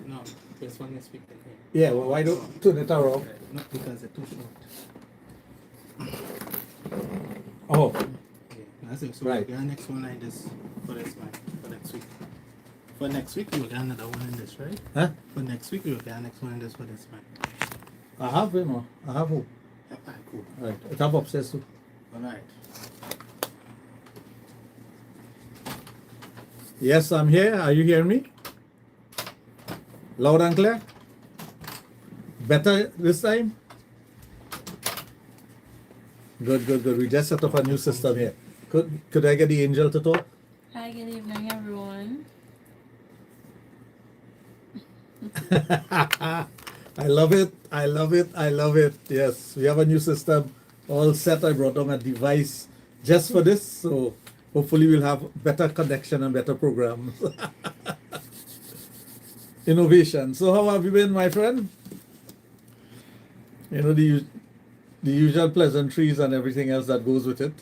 No, this one is speaking Yeah, well, why don't turn it around? Not because they're too short. Oh, Okay, that's it. So right. we'll get next one like this for this one for next week. For next week we'll get another one in this, right? Huh? For next week we'll get next one in this for this one. I have him. I have him. Yep, alright, cool. Right. I have upstairs too. Alright. Yes, I'm here. Are you hearing me? Loud and clear? Better this time? Good. We just set up a new system here. Could I get the angel to talk? Hi, good evening, everyone. I love it. Yes, we have a new system all set. I brought on a device just for this, so hopefully we'll have better connection and better programs. Innovation. So how have you been, my friend? You know, the usual pleasantries and everything else that goes with it.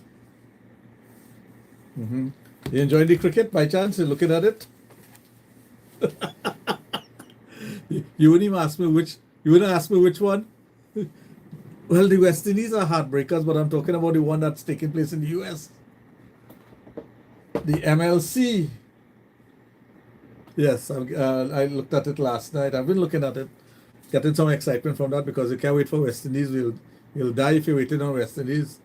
You enjoyed the cricket by chance? You're looking at it? You wouldn't even ask me which. You wouldn't ask me which one. Well, the West Indies are heartbreakers, but I'm talking about the one that's taking place in the US. The MLC. Yes, I looked at it last night. I've been looking at it, getting some excitement from that because you can't wait for West Indies. You'll die if you're waiting on West Indies.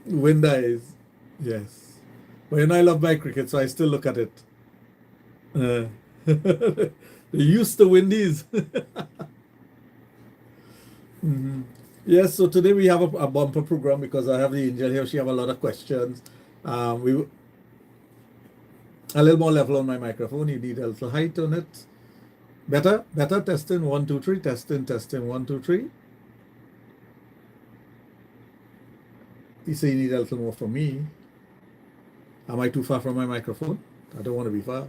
Win dies. Yes. But you know I love my cricket, so I still look at it. They used to win these. Yes, so today we have a bumper program because I have the angel here. She have a lot of questions. We a little more level on my microphone. You need a little height on it. Better. Testing 1 2 3. Testing 1 2 3. You say you need a little more from me. Am I too far from my microphone? I don't want to be far.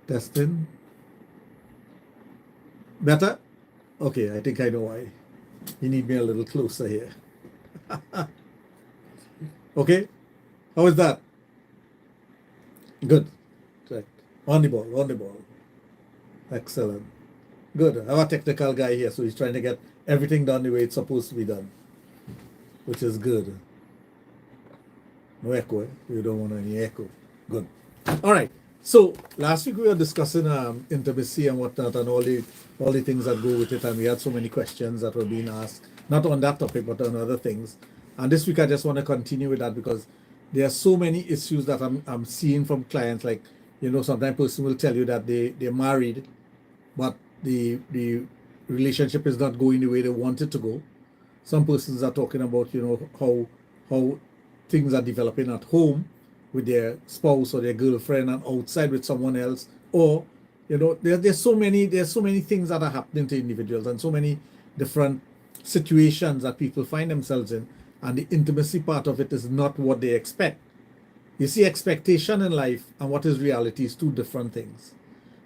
Testing. Better? Okay, I think I know why. You need me a little closer here. Okay? How is that? Good. Right. On the ball. Excellent. Good. I have a technical guy here, so he's trying to get everything done the way it's supposed to be done, which is good. No echo, eh? We don't want any echo. Good. All right. So last week we were discussing intimacy and whatnot and all the things that go with it, and we had so many questions that were being asked, not on that topic but on other things. And this week I just want to continue with that because there are so many issues that I'm seeing from clients. Like, you know, sometimes person will tell you that they're married, but the relationship is not going the way they want it to go. Some persons are talking about, you know, how things are developing at home with their spouse or their girlfriend and outside with someone else, or you know, there's so many things that are happening to individuals and so many different situations that people find themselves in, and the intimacy part of it is not what they expect. You see, expectation in life and what is reality is two different things,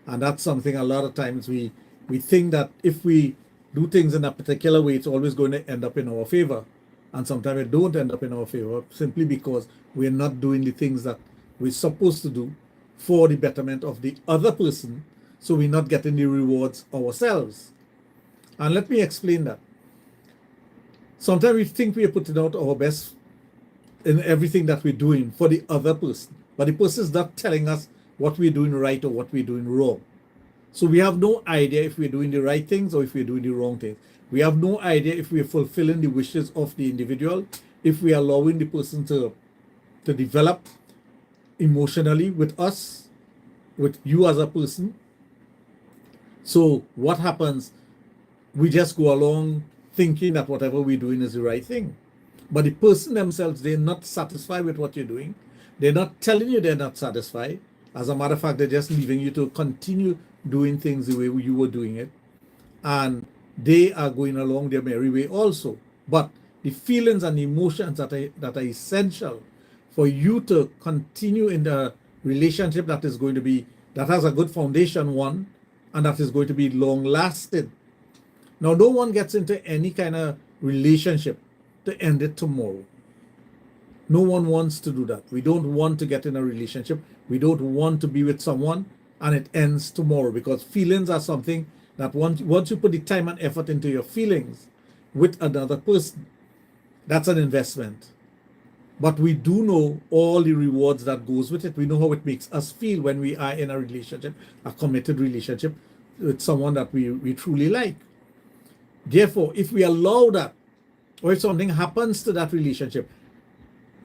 and that's something a lot of times we think that if we do things in a particular way, it's always going to end up in our favor. And sometimes it don't end up in our favor simply because we're not doing the things that we're supposed to do for the betterment of the other person, so we're not getting the rewards ourselves. And let me explain that. Sometimes we think we are putting out our best in everything that we're doing for the other person, but the person is not telling us what we're doing right or what we're doing wrong. So we have no idea if we're doing the right things or if we're doing the wrong things. We have no idea if we're fulfilling the wishes of the individual, if we're allowing the person to develop emotionally with us, with you as a person. So what happens? We just go along thinking that whatever we're doing is the right thing. But the person themselves, they're not satisfied with what you're doing. They're not telling you they're not satisfied. As a matter of fact, they're just leaving you to continue doing things the way you were doing it. And they are going along their merry way also. But the feelings and the emotions that are essential for you to continue in the relationship that has a good foundation, one, and that is going to be long lasting. Now, no one gets into any kind of relationship to end it tomorrow. No one wants to do that. We don't want to get in a relationship. We don't want to be with someone and it ends tomorrow, because feelings are something that once you put the time and effort into your feelings with another person, that's an investment. But we do know all the rewards that goes with it. We know how it makes us feel when we are in a relationship, a committed relationship with someone that we truly like. Therefore, if we allow that, or if something happens to that relationship,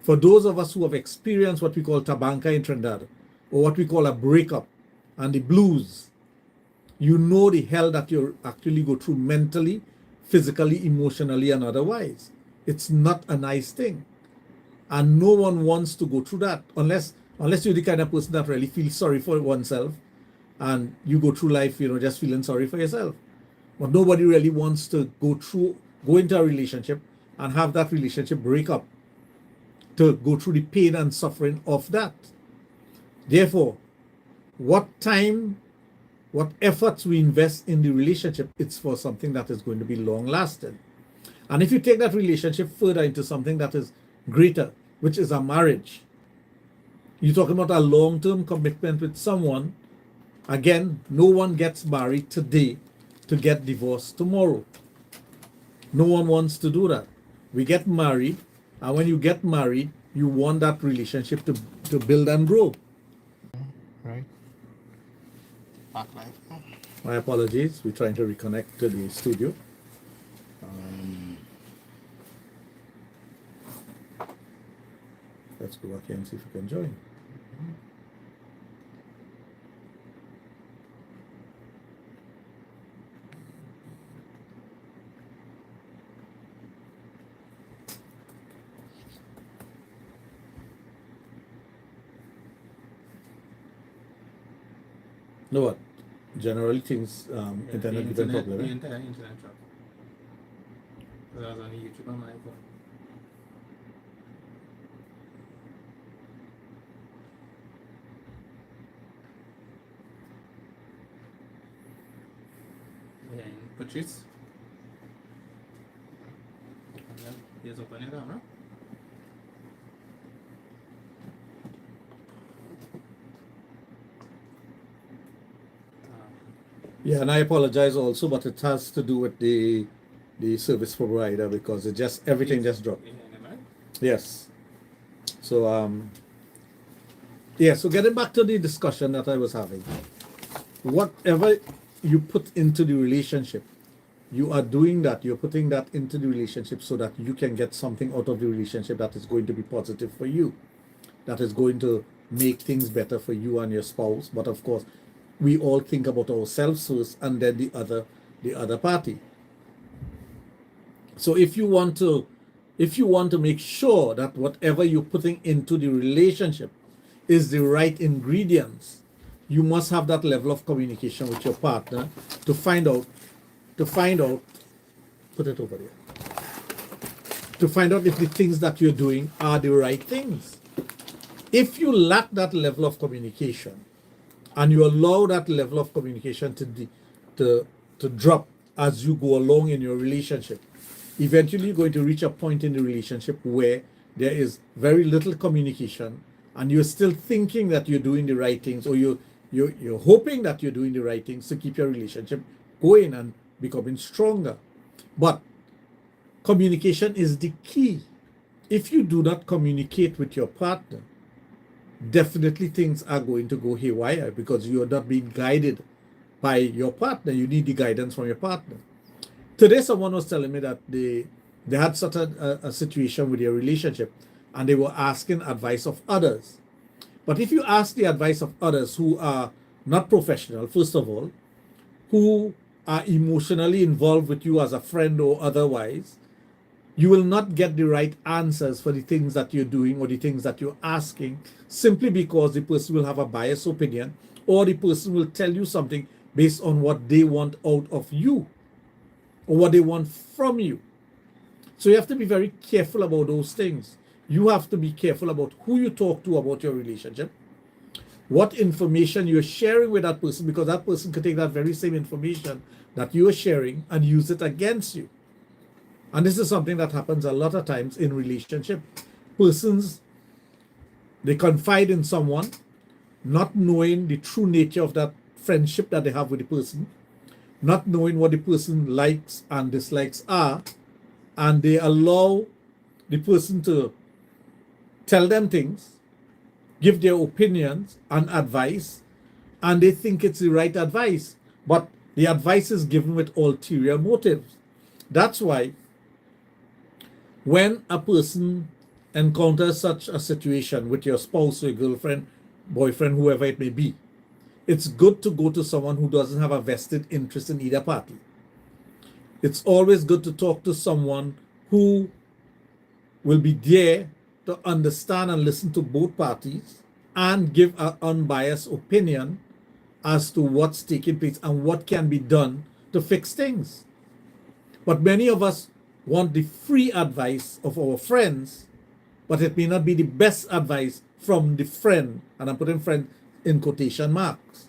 for those of us who have experienced what we call tabanca in Trinidad, or what we call a breakup and the blues, you know the hell that you actually go through mentally, physically, emotionally, and otherwise. It's not a nice thing. And no one wants to go through that unless you're the kind of person that really feels sorry for oneself and you go through life, just feeling sorry for yourself. But nobody really wants to go into a relationship and have that relationship break up, to go through the pain and suffering of that. Therefore, what time, what efforts we invest in the relationship, it's for something that is going to be long lasting. And if you take that relationship further into something that is greater, which is a marriage, you're talking about a long-term commitment with someone. Again, no one gets married today to get divorced tomorrow. No one wants to do that. We get married, and when you get married, you want that relationship to build and grow. Right. Back live. My apologies. We're trying to reconnect to the studio. Let's go back here and see if we can join. No, what? Generally things, internet given problem. The entire internet dropped. Because I was on YouTube on my iPhone. Yeah, Patrice. Here's open your camera. Yeah, and I apologize also, but it has to do with the service provider, because it just everything just dropped. Yes. So so getting back to the discussion that I was having, whatever you put into the relationship, you are doing that. You're putting that into the relationship so that you can get something out of the relationship that is going to be positive for you, that is going to make things better for you and your spouse. But of course, we all think about ourselves first and then the other party. So if you want to make sure that whatever you're putting into the relationship is the right ingredients, you must have that level of communication with your partner to find out, put it over there, to find out if the things that you're doing are the right things. If you lack that level of communication, and you allow that level of communication to drop as you go along in your relationship, eventually you're going to reach a point in the relationship where there is very little communication, and you're still thinking that you're doing the right things, or you're hoping that you're doing the right things to keep your relationship going and becoming stronger. But communication is the key. If you do not communicate with your partner, definitely things are going to go haywire, because you are not being guided by your partner. You need the guidance from your partner. Today, someone was telling me that they had such a situation with their relationship, and they were asking advice of others. But if you ask the advice of others who are not professional, first of all, who are emotionally involved with you as a friend or otherwise, you will not get the right answers for the things that you're doing or the things that you're asking, simply because the person will have a biased opinion, or the person will tell you something based on what they want out of you or what they want from you. So you have to be very careful about those things. You have to be careful about who you talk to about your relationship, what information you're sharing with that person, because that person could take that very same information that you are sharing and use it against you. And this is something that happens a lot of times in relationship. persons, they confide in someone, not knowing the true nature of that friendship that they have with the person, not knowing what the person likes and dislikes are, and they allow the person to tell them things, give their opinions and advice, and they think it's the right advice, but the advice is given with ulterior motives. That's why when a person encounters such a situation with your spouse or your girlfriend, boyfriend, whoever it may be, it's good to go to someone who doesn't have a vested interest in either party. It's always good to talk to someone who will be there to understand and listen to both parties and give an unbiased opinion as to what's taking place and what can be done to fix things. But many of us want the free advice of our friends, but it may not be the best advice from the friend, and I'm putting friend in quotation marks,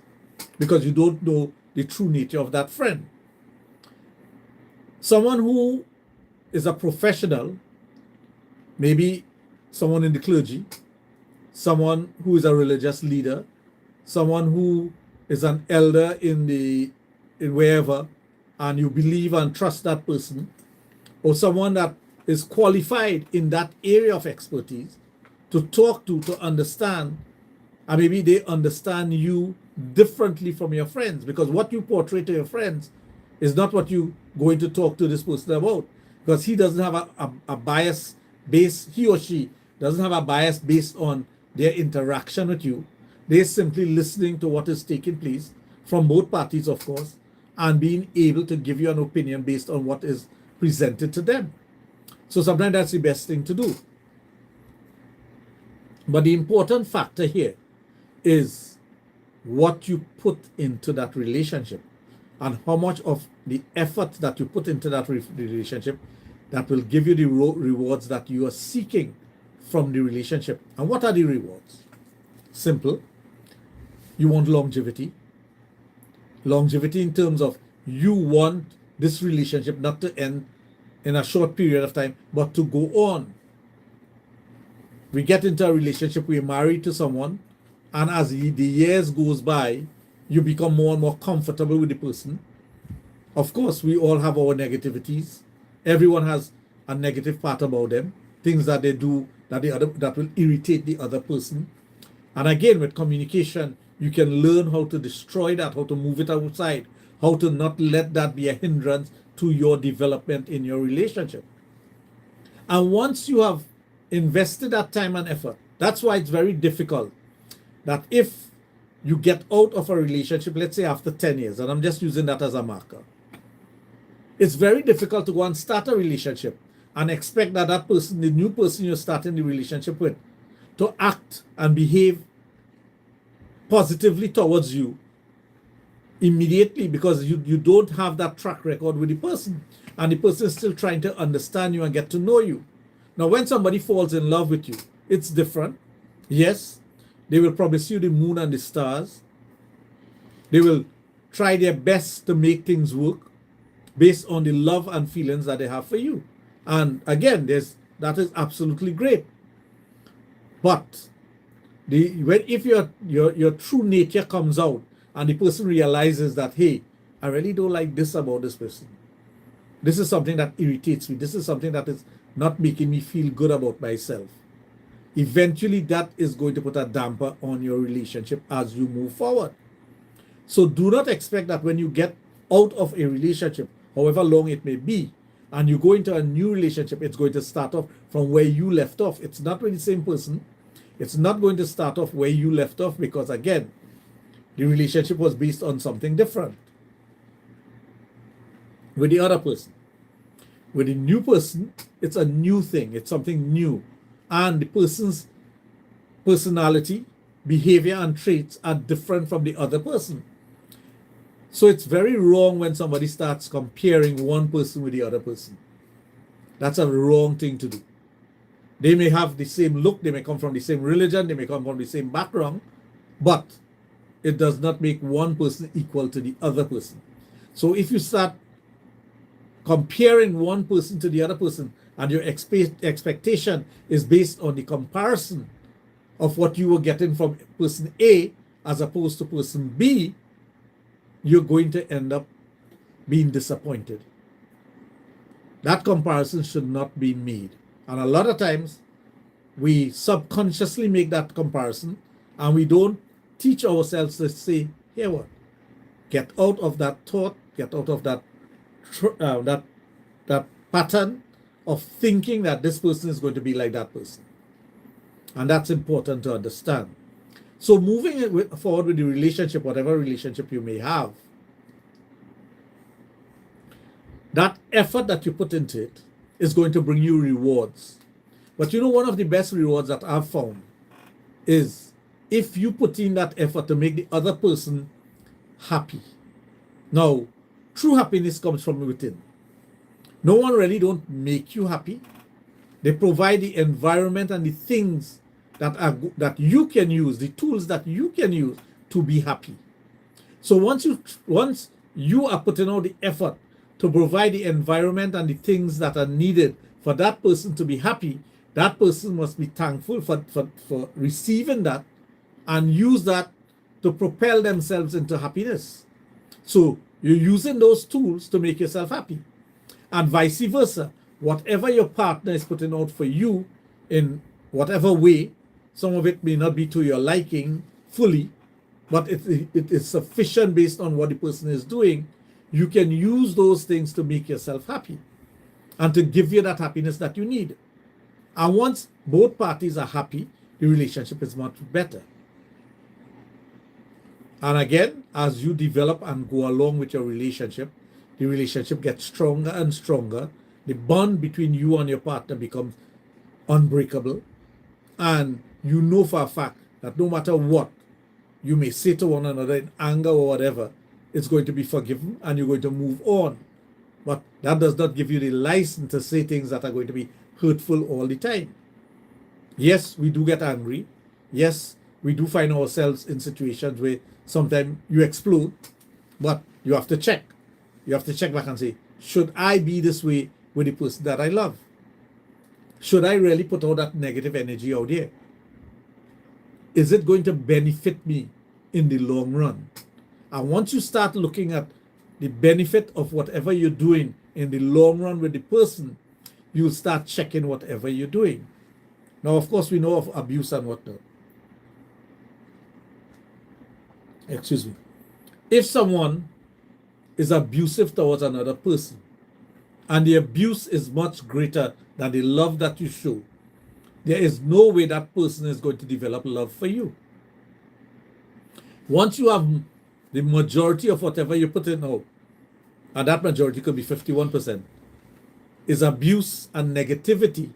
because you don't know the true nature of that friend. Someone who is a professional, maybe someone in the clergy, someone who is a religious leader, someone who is an elder in wherever, and you believe and trust that person, or someone that is qualified in that area of expertise to talk to understand, and maybe they understand you differently from your friends, because what you portray to your friends is not what you going to talk to this person about, because he doesn't have a bias based, he or she doesn't have a bias based on their interaction with you. They're simply listening to what is taking place from both parties, of course, and being able to give you an opinion based on what is presented to them. So sometimes that's the best thing to do. But the important factor here is what you put into that relationship and how much of the effort that you put into that relationship that will give you the rewards that you are seeking from the relationship. And what are the rewards? Simple. You want longevity. Longevity in terms of you want this relationship not to end in a short period of time, but to go on. We get into a relationship, we're married to someone, and as the years goes by, you become more and more comfortable with the person. Of course, we all have our negativities. Everyone has a negative part about them, things that they do that will irritate the other person. And again, with communication, you can learn how to destroy that, how to move it outside, how to not let that be a hindrance to your development in your relationship. And once you have invested that time and effort, that's why it's very difficult that if you get out of a relationship, let's say after 10 years, and I'm just using that as a marker, it's very difficult to go and start a relationship and expect that that person, the new person you're starting the relationship with, to act and behave positively towards you immediately, because you don't have that track record with the person, and the person is still trying to understand you and get to know you. Now, when somebody falls in love with you, it's different. Yes, they will promise you the moon and the stars. They will try their best to make things work based on the love and feelings that they have for you. And again, that is absolutely great. But if your true nature comes out and the person realizes that, hey, I really don't like this about this person. This is something that irritates me. This is something that is not making me feel good about myself. Eventually, that is going to put a damper on your relationship as you move forward. So do not expect that when you get out of a relationship, however long it may be, and you go into a new relationship, it's going to start off from where you left off. It's not with the same person. It's not going to start off where you left off, because again, the relationship was based on something different with the other person. With the new person, it's a new thing. It's something new. And the person's personality, behavior, and traits are different from the other person. So it's very wrong when somebody starts comparing one person with the other person. That's a wrong thing to do. They may have the same look, they may come from the same religion, they may come from the same background, but it does not make one person equal to the other person. So if you start comparing one person to the other person, and your expectation is based on the comparison of what you were getting from person A as opposed to person B, you're going to end up being disappointed. That comparison should not be made. And a lot of times, we subconsciously make that comparison, and we don't teach ourselves to say, here what? Get out of that thought, get out of that pattern of thinking that this person is going to be like that person. And that's important to understand. So moving forward with the relationship, whatever relationship you may have, that effort that you put into it is going to bring you rewards. But you know, one of the best rewards that I've found is if you put in that effort to make the other person happy. Now, true happiness comes from within. No one really don't make you happy. They provide the environment and the things that you can use, the tools that you can use to be happy. So once you are putting out the effort to provide the environment and the things that are needed for that person to be happy, that person must be thankful for receiving that and use that to propel themselves into happiness. So you're using those tools to make yourself happy. And vice versa. Whatever your partner is putting out for you in whatever way, some of it may not be to your liking fully, but it is sufficient based on what the person is doing. You can use those things to make yourself happy and to give you that happiness that you need. And once both parties are happy, the relationship is much better. And again, as you develop and go along with your relationship, the relationship gets stronger and stronger. The bond between you and your partner becomes unbreakable. And you know for a fact that no matter what you may say to one another in anger or whatever, it's going to be forgiven and you're going to move on. But that does not give you the license to say things that are going to be hurtful all the time. Yes, we do get angry. Yes, we do find ourselves in situations where sometimes you explode, but you have to check. You have to check back and say, should I be this way with the person that I love? Should I really put all that negative energy out there? Is it going to benefit me in the long run? And once you start looking at the benefit of whatever you're doing in the long run with the person, you'll start checking whatever you're doing. Now, of course, we know of abuse and whatnot. Excuse me. If someone is abusive towards another person, and the abuse is much greater than the love that you show, there is no way that person is going to develop love for you. Once you have the majority of whatever you put in out, and that majority could be 51%, is abuse and negativity,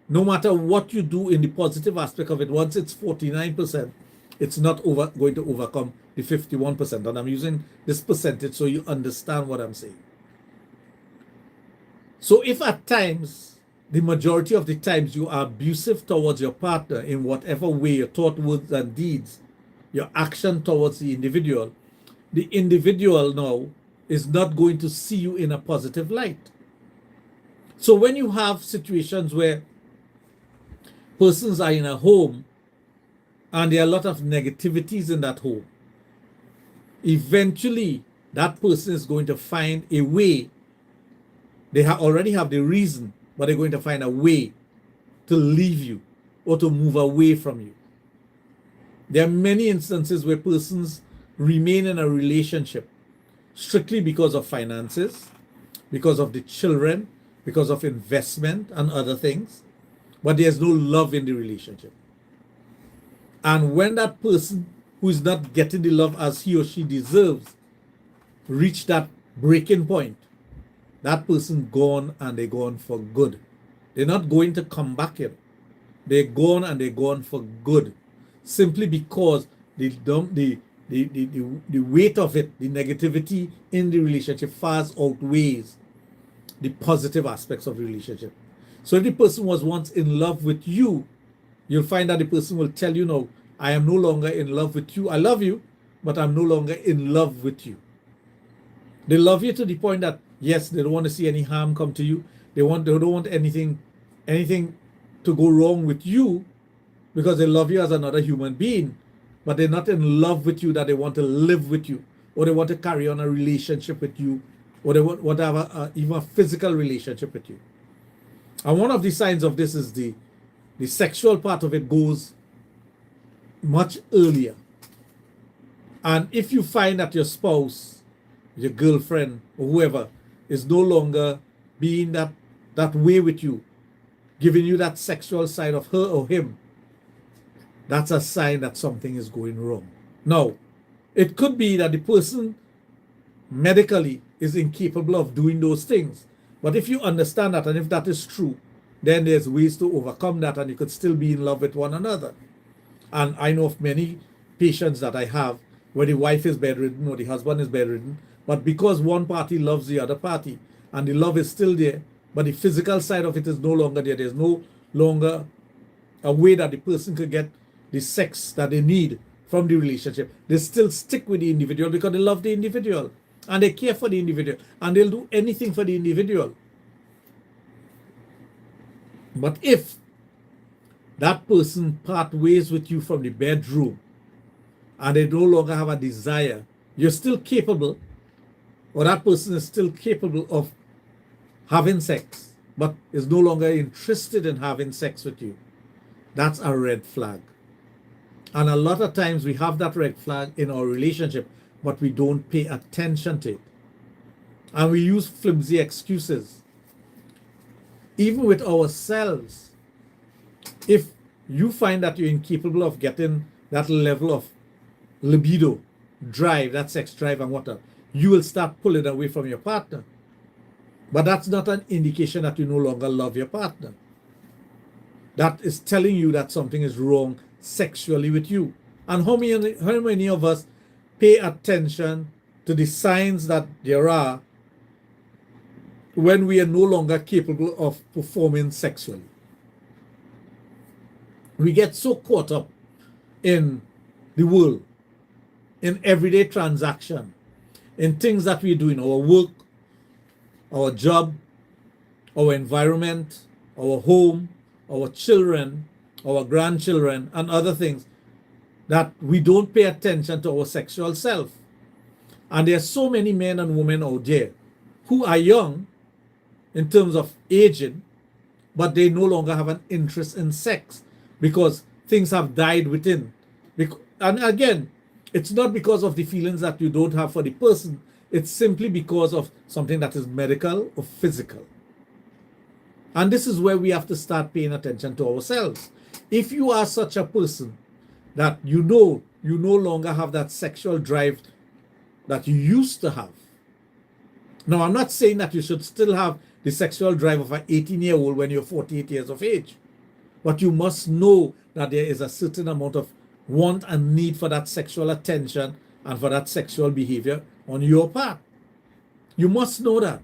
no matter what you do in the positive aspect of it, once it's 49%, it's not going to overcome the 51%. And I'm using this percentage so you understand what I'm saying. So if at times, the majority of the times you are abusive towards your partner in whatever way, your thought, words, and deeds, your action towards the individual now is not going to see you in a positive light. So when you have situations where persons are in a home and there are a lot of negativities in that home, eventually that person is going to find a way. They already have the reason, but they're going to find a way to leave you or to move away from you. There are many instances where persons remain in a relationship strictly because of finances, because of the children, because of investment and other things, but there's no love in the relationship. And when that person who is not getting the love as he or she deserves reach that breaking point, that person gone, and they're gone for good. They're not going to come back in. They're gone, and they're gone for good, simply because the weight of it, the negativity in the relationship far outweighs the positive aspects of the relationship. So if the person was once in love with you, you'll find that the person will tell you, no, I am no longer in love with you. I love you, but I'm no longer in love with you. They love you to the point that Yes, they don't want to see any harm come to you. They don't want anything to go wrong with you because they love you as another human being, but they're not in love with you that they want to live with you, or they want to carry on a relationship with you, or they want to have even a physical relationship with you. And one of the signs of this is the sexual part of it goes much earlier. And if you find that your spouse, your girlfriend, or whoever is no longer being that way with you, giving you that sexual side of her or him, that's a sign that something is going wrong. Now, it could be that the person medically is incapable of doing those things. But if you understand that, and if that is true, then there's ways to overcome that, and you could still be in love with one another. And I know of many patients that I have where the wife is bedridden or the husband is bedridden, but because one party loves the other party, and the love is still there, but the physical side of it is no longer there. There's no longer a way that the person could get the sex that they need from the relationship. They still stick with the individual because they love the individual and they care for the individual and they'll do anything for the individual. But if that person part ways with you from the bedroom and they no longer have a desire, you're still capable, or that person is still capable of having sex, but is no longer interested in having sex with you, that's a red flag. And a lot of times we have that red flag in our relationship, but we don't pay attention to it. And we use flimsy excuses. Even with ourselves, if you find that you're incapable of getting that level of libido, drive, that sex drive and whatever, you will start pulling away from your partner. But that's not an indication that you no longer love your partner. That is telling you that something is wrong sexually with you. And how many of us pay attention to the signs that there are when we are no longer capable of performing sexually? We get so caught up in the world, in everyday transaction, in things that we do in our work, our job, our environment, our home, our children, our grandchildren, and other things, that we don't pay attention to our sexual self. And there are so many men and women out there who are young in terms of aging, but they no longer have an interest in sex because things have died within. And again, it's not because of the feelings that you don't have for the person. It's simply because of something that is medical or physical. And this is where we have to start paying attention to ourselves. If you are such a person that you no longer have that sexual drive that you used to have. Now, I'm not saying that you should still have the sexual drive of an 18-year-old when you're 48 years of age. But you must know that there is a certain amount of want and need for that sexual attention and for that sexual behavior on your part. You must know that.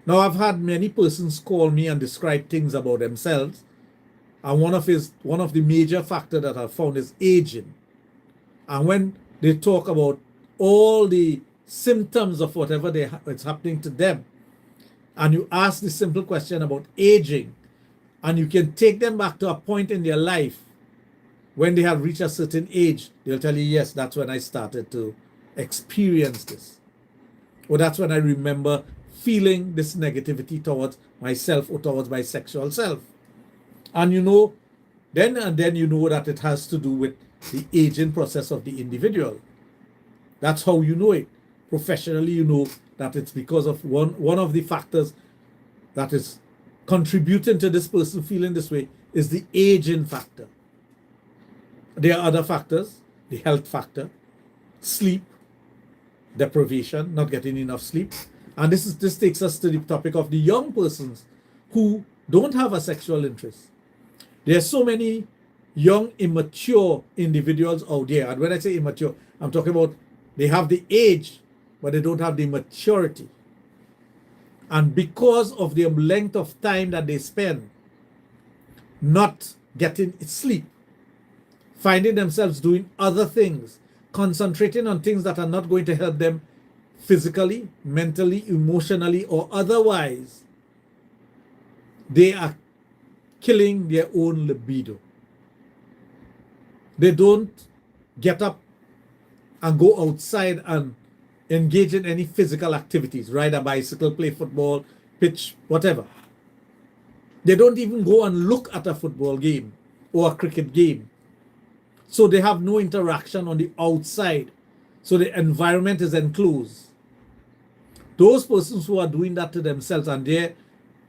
Now, I've had many persons call me and describe things about themselves. And one of the major factors that I've found is aging. And when they talk about all the symptoms of whatever it's happening to them, and you ask the simple question about aging, and you can take them back to a point in their life when they have reached a certain age, they'll tell you, yes, that's when I started to experience this. Or that's when I remember feeling this negativity towards myself or towards my sexual self. And then you know that it has to do with the aging process of the individual. That's how you know it. Professionally, you know that it's because of one of the factors that is contributing to this person feeling this way is the aging factor. There are other factors, the health factor, sleep, deprivation, not getting enough sleep. And this takes us to the topic of the young persons who don't have a sexual interest. There are so many young, immature individuals out there. And when I say immature, I'm talking about they have the age, but they don't have the maturity. And because of the length of time that they spend not getting sleep, finding themselves doing other things, concentrating on things that are not going to help them physically, mentally, emotionally, or otherwise, they are killing their own libido. They don't get up and go outside and engage in any physical activities, ride a bicycle, play football, pitch, whatever. They don't even go and look at a football game or a cricket game. So they have no interaction on the outside. So the environment is enclosed. Those persons who are doing that to themselves, and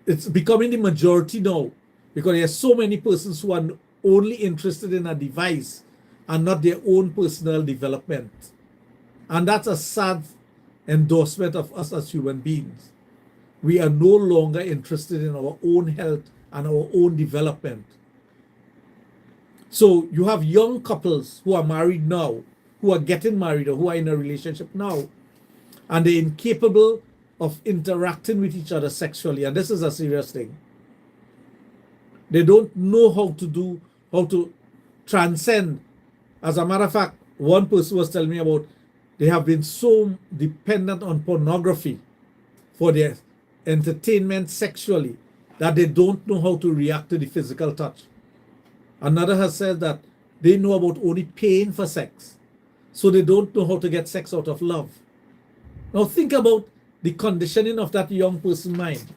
it's becoming the majority now, because there are so many persons who are only interested in a device and not their own personal development. And that's a sad endorsement of us as human beings. We are no longer interested in our own health and our own development. So you have young couples who are married now, who are getting married or who are in a relationship now, and they're incapable of interacting with each other sexually. And this is a serious thing. They don't know how to transcend. As a matter of fact, one person was telling me about they have been so dependent on pornography for their entertainment sexually that they don't know how to react to the physical touch. Another has said that they know about only paying for sex, so they don't know how to get sex out of love. Now think about the conditioning of that young person's mind.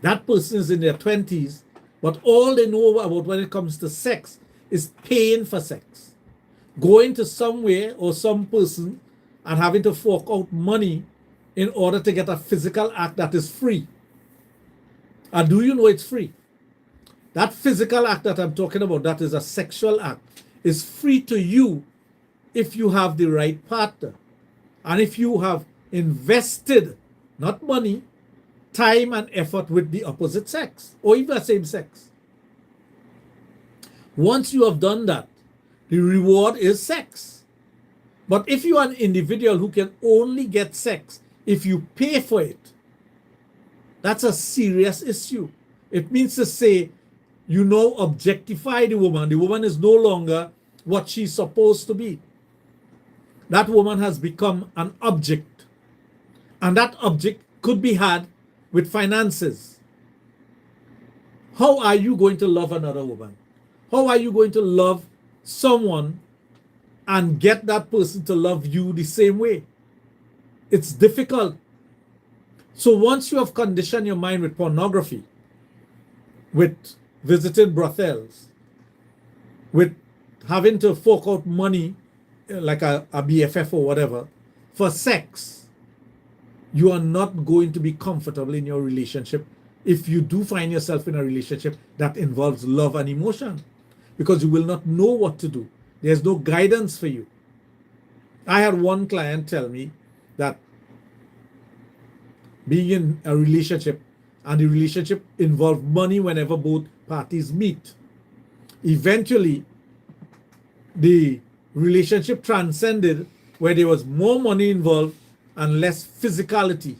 That person is in their 20s, but all they know about when it comes to sex is paying for sex. Going to somewhere or some person and having to fork out money in order to get a physical act that is free. And do you know it's free? That physical act that I'm talking about, that is a sexual act, is free to you if you have the right partner. And if you have invested, not money, time and effort with the opposite sex or even the same sex. Once you have done that, the reward is sex. But if you are an individual who can only get sex if you pay for it, that's a serious issue. It means to say you now objectify the woman. The woman is no longer what she's supposed to be. That woman has become an object. And that object could be had with finances. How are you going to love another woman? How are you going to love someone and get that person to love you the same way? It's difficult. So once you have conditioned your mind with pornography, with visiting brothels, with having to fork out money like a BFF or whatever for sex, you are not going to be comfortable in your relationship if you do find yourself in a relationship that involves love and emotion, because you will not know what to do. There's no guidance for you. I had one client tell me that being in a relationship and the relationship involved money whenever both parties meet. Eventually, the relationship transcended where there was more money involved and less physicality.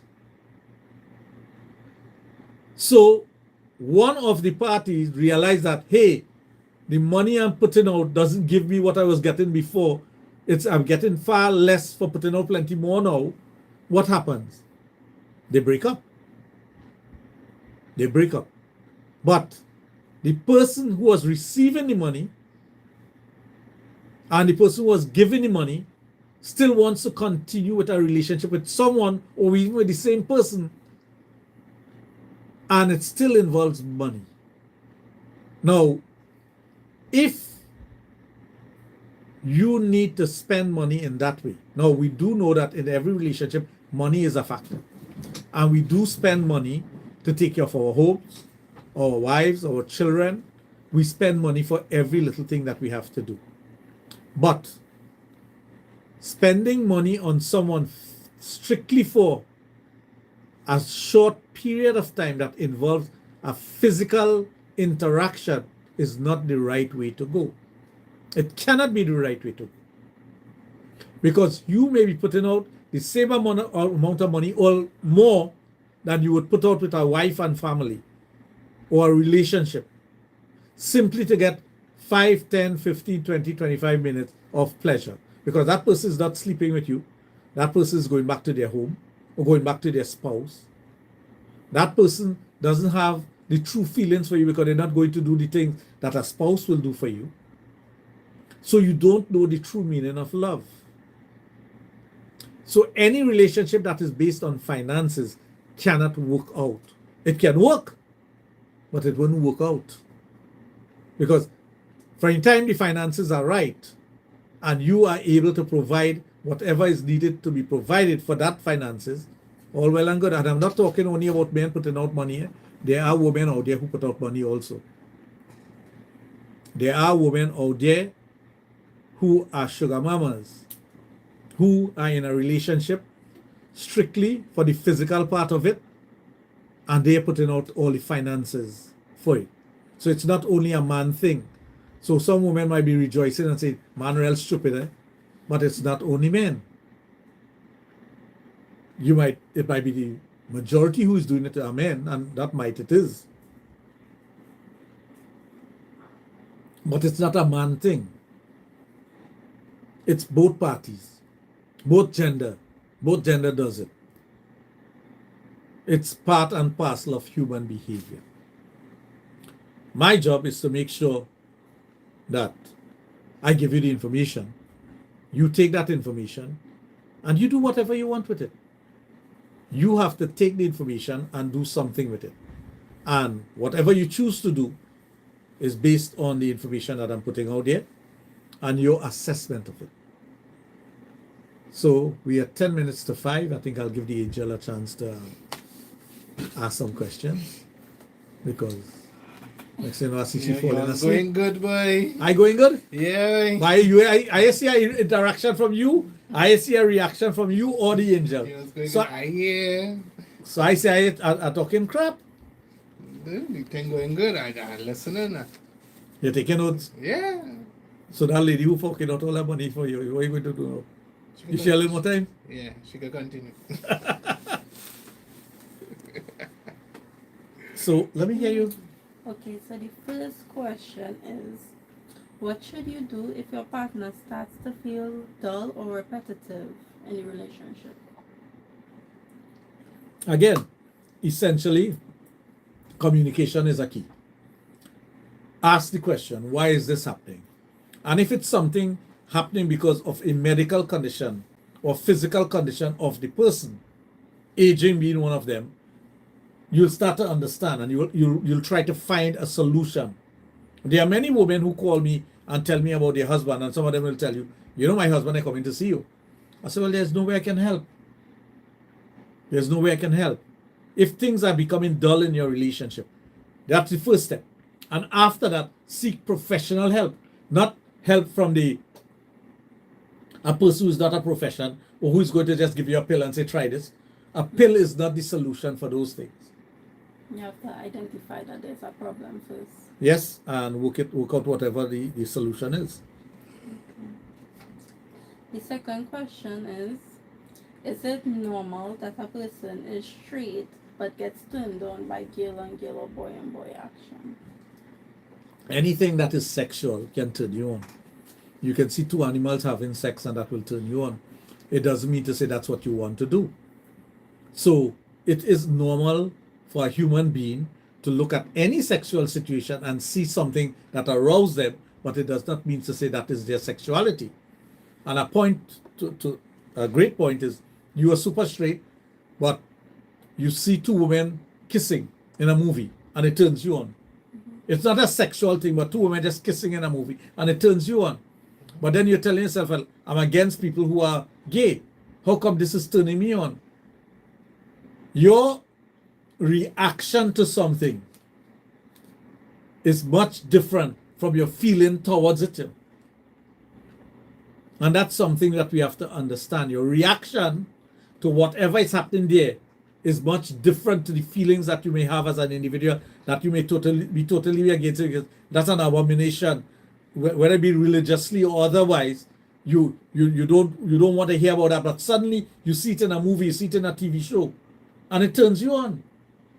So one of the parties realized that, hey, the money I'm putting out doesn't give me what I was getting before. I'm getting far less for putting out plenty more now. What happens? They break up. They break up. But the person who was receiving the money and the person who was giving the money still wants to continue with a relationship with someone or even with the same person, and it still involves money. Now, if you need to spend money in that way, now we do know that in every relationship, money is a factor. And we do spend money to take care of our homes, our wives, our children. We spend money for every little thing that we have to do. But spending money on someone strictly for a short period of time that involves a physical interaction is not the right way to go. It cannot be the right way to go. Because you may be putting out the same amount of money or more than you would put out with a wife and family or a relationship, simply to get 5, 10, 15, 20, 25 minutes of pleasure. Because that person is not sleeping with you. that person is going back to their home or going back to their spouse. That person doesn't have the true feelings for you because they're not going to do the things that a spouse will do for you. So you don't know the true meaning of love. So any relationship that is based on finances cannot work out. It can work, but it won't work out. Because for in time the finances are right and you are able to provide whatever is needed to be provided for that finances, all well and good. And I'm not talking only about men putting out money. There are women out there who put out money also. There are women out there who are sugar mamas, who are in a relationship strictly for the physical part of it, and they're putting out all the finances for it. So it's not only a man thing. So some women might be rejoicing and saying, man, real stupid, eh? But it's not only men. It might be the majority who is doing it are men, and that might it is. But it's not a man thing. It's both parties, both gender does it. It's part and parcel of human behavior. My job is to make sure that I give you the information, you take that information, and you do whatever you want with it. You have to take the information and do something with it. And whatever you choose to do is based on the information that I'm putting out there and your assessment of it. So we are 10 minutes to 5. I think I'll give the angel a chance to ask some questions because next thing I see she falling asleep. Going good, boy. I going good? Yeah. Why you? I see an interaction from you. I see a reaction from you or the angel. So, so I say I talking crap. The thing going good. I listening. You're taking notes. Yeah. So that lady who forking out all that money for you, what are you going to do now? You share a little more time? Yeah, she can continue. So let me hear you. Okay, so the first question is, what should you do if your partner starts to feel dull or repetitive in the relationship? Again, essentially, communication is a key. Ask the question, why is this happening? And if it's something happening because of a medical condition or physical condition of the person, aging being one of them, you'll start to understand and you'll try to find a solution. There are many women who call me and tell me about their husband, and some of them will tell you, my husband is coming to see you. I said, well, there's no way I can help. There's no way I can help. If things are becoming dull in your relationship, that's the first step. And after that, seek professional help. Not help from a person who is not a profession or who is going to just give you a pill and say, try this. A pill is not the solution for those things. You have to identify that there's a problem first. Yes, and work out whatever the solution is. Okay. The second question is it normal that a person is straight but gets turned on by girl on girl or boy on boy action? Anything that is sexual can turn you on. You can see two animals having sex and that will turn you on. It doesn't mean to say that's what you want to do. So it is normal for a human being to look at any sexual situation and see something that arouses them, but it does not mean to say that is their sexuality. And a great point is you are super straight, but you see two women kissing in a movie and it turns you on. It's not a sexual thing, but two women just kissing in a movie and it turns you on. But then you're telling yourself, well, I'm against people who are gay. How come this is turning me on? Your reaction to something is much different from your feeling towards it. And that's something that we have to understand. Your reaction to whatever is happening there is much different to the feelings that you may have as an individual, that you may be totally against it. That's an abomination. Whether it be religiously or otherwise, you don't want to hear about that. But suddenly you see it in a movie, you see it in a TV show, and it turns you on.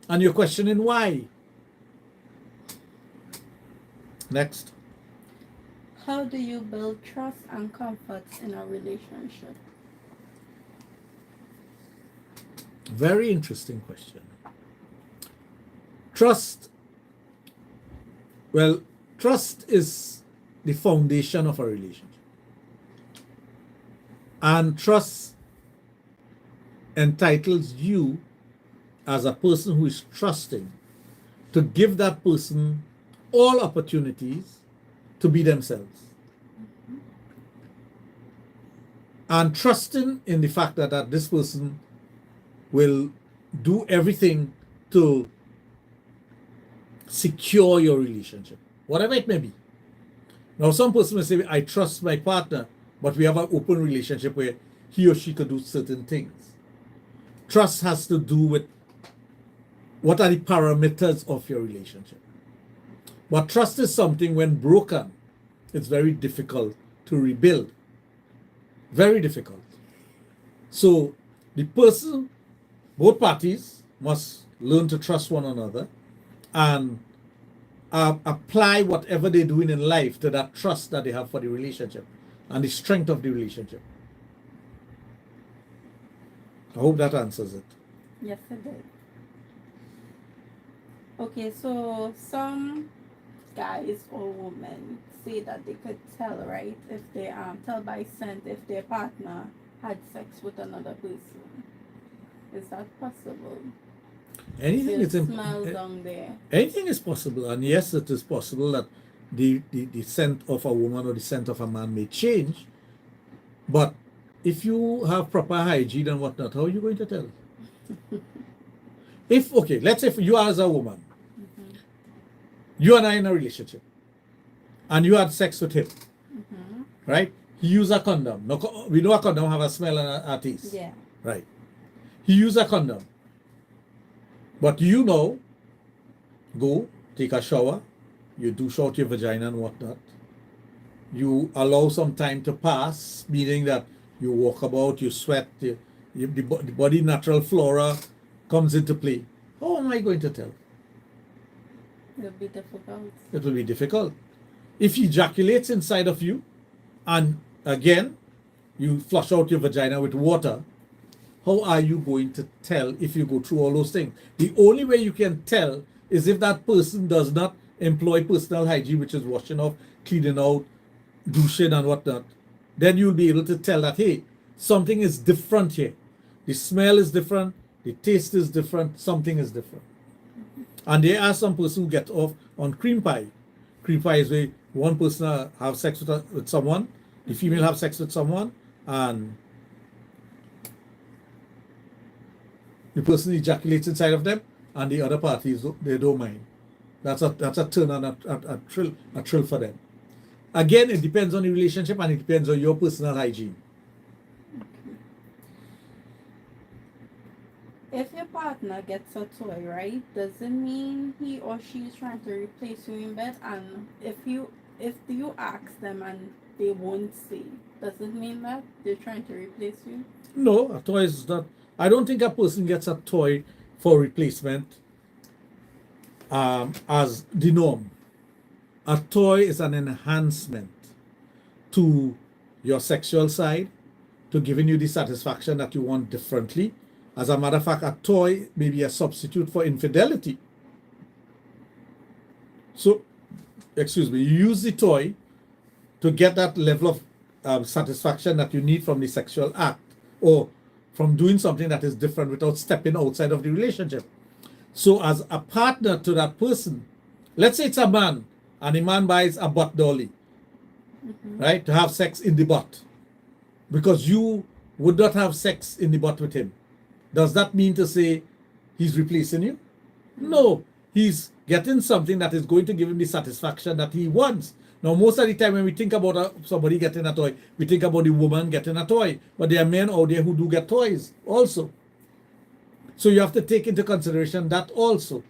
And you're questioning why. Next. How do you build trust and comfort in a relationship? Very interesting question. Trust. Well, trust is the foundation of a relationship. And trust entitles you as a person who is trusting to give that person all opportunities to be themselves. And trusting in the fact that this person will do everything to secure your relationship, whatever it may be. Now, some person may say, I trust my partner, but we have an open relationship where he or she could do certain things. Trust has to do with what are the parameters of your relationship. But trust is something, when broken, it's very difficult to rebuild. Very difficult. So the person, both parties must learn to trust one another and apply whatever they're doing in life to that trust that they have for the relationship and the strength of the relationship. I hope that answers it. Yes, it did. Okay, so some guys or women say that they could tell, right, if they tell by scent if their partner had sex with another person. Is that possible? Anything is smell down there. Anything is possible, and yes, it is possible that the scent of a woman or the scent of a man may change. But if you have proper hygiene and whatnot, how are you going to tell? Okay, let's say if you are as a woman, you and I in a relationship, and you had sex with him, right? He used a condom. Now, we know a condom have a smell and a taste. Yeah. Right. He used a condom. But you know, go, take a shower, you douche out your vagina and whatnot. You allow some time to pass, meaning that you walk about, you sweat, the body natural flora comes into play. How am I going to tell? It'll be difficult. It will be difficult. If he ejaculates inside of you, and again, you flush out your vagina with water, how are you going to tell if you go through all those things? The only way you can tell is if that person does not employ personal hygiene, which is washing off, cleaning out, douching and whatnot. Then you'll be able to tell that, hey, something is different here. The smell is different, the taste is different, something is different. And there are some persons who get off on cream pie. Cream pie is where one person have sex with someone, the female have sex with someone, and the person ejaculates inside of them, and the other parties, they don't mind. That's a turn and a thrill for them. Again, it depends on the relationship and it depends on your personal hygiene. If your partner gets a toy, right, does it mean he or she is trying to replace you in bed? And if you ask them and they won't say, does it mean that they're trying to replace you? No, a toy is not. I don't think a person gets a toy for replacement as the norm. A toy is an enhancement to your sexual side, to giving you the satisfaction that you want differently. As a matter of fact, a toy may be a substitute for infidelity. So, you use the toy to get that level of satisfaction that you need from the sexual act, or from doing something that is different without stepping outside of the relationship. So as a partner to that person, let's say it's a man, and the man buys a butt dolly, right, to have sex in the butt, because you would not have sex in the butt with him. Does that mean to say he's replacing you? No, he's getting something that is going to give him the satisfaction that he wants. Now, most of the time when we think about somebody getting a toy, we think about the woman getting a toy. But there are men out there who do get toys also. So you have to take into consideration that also.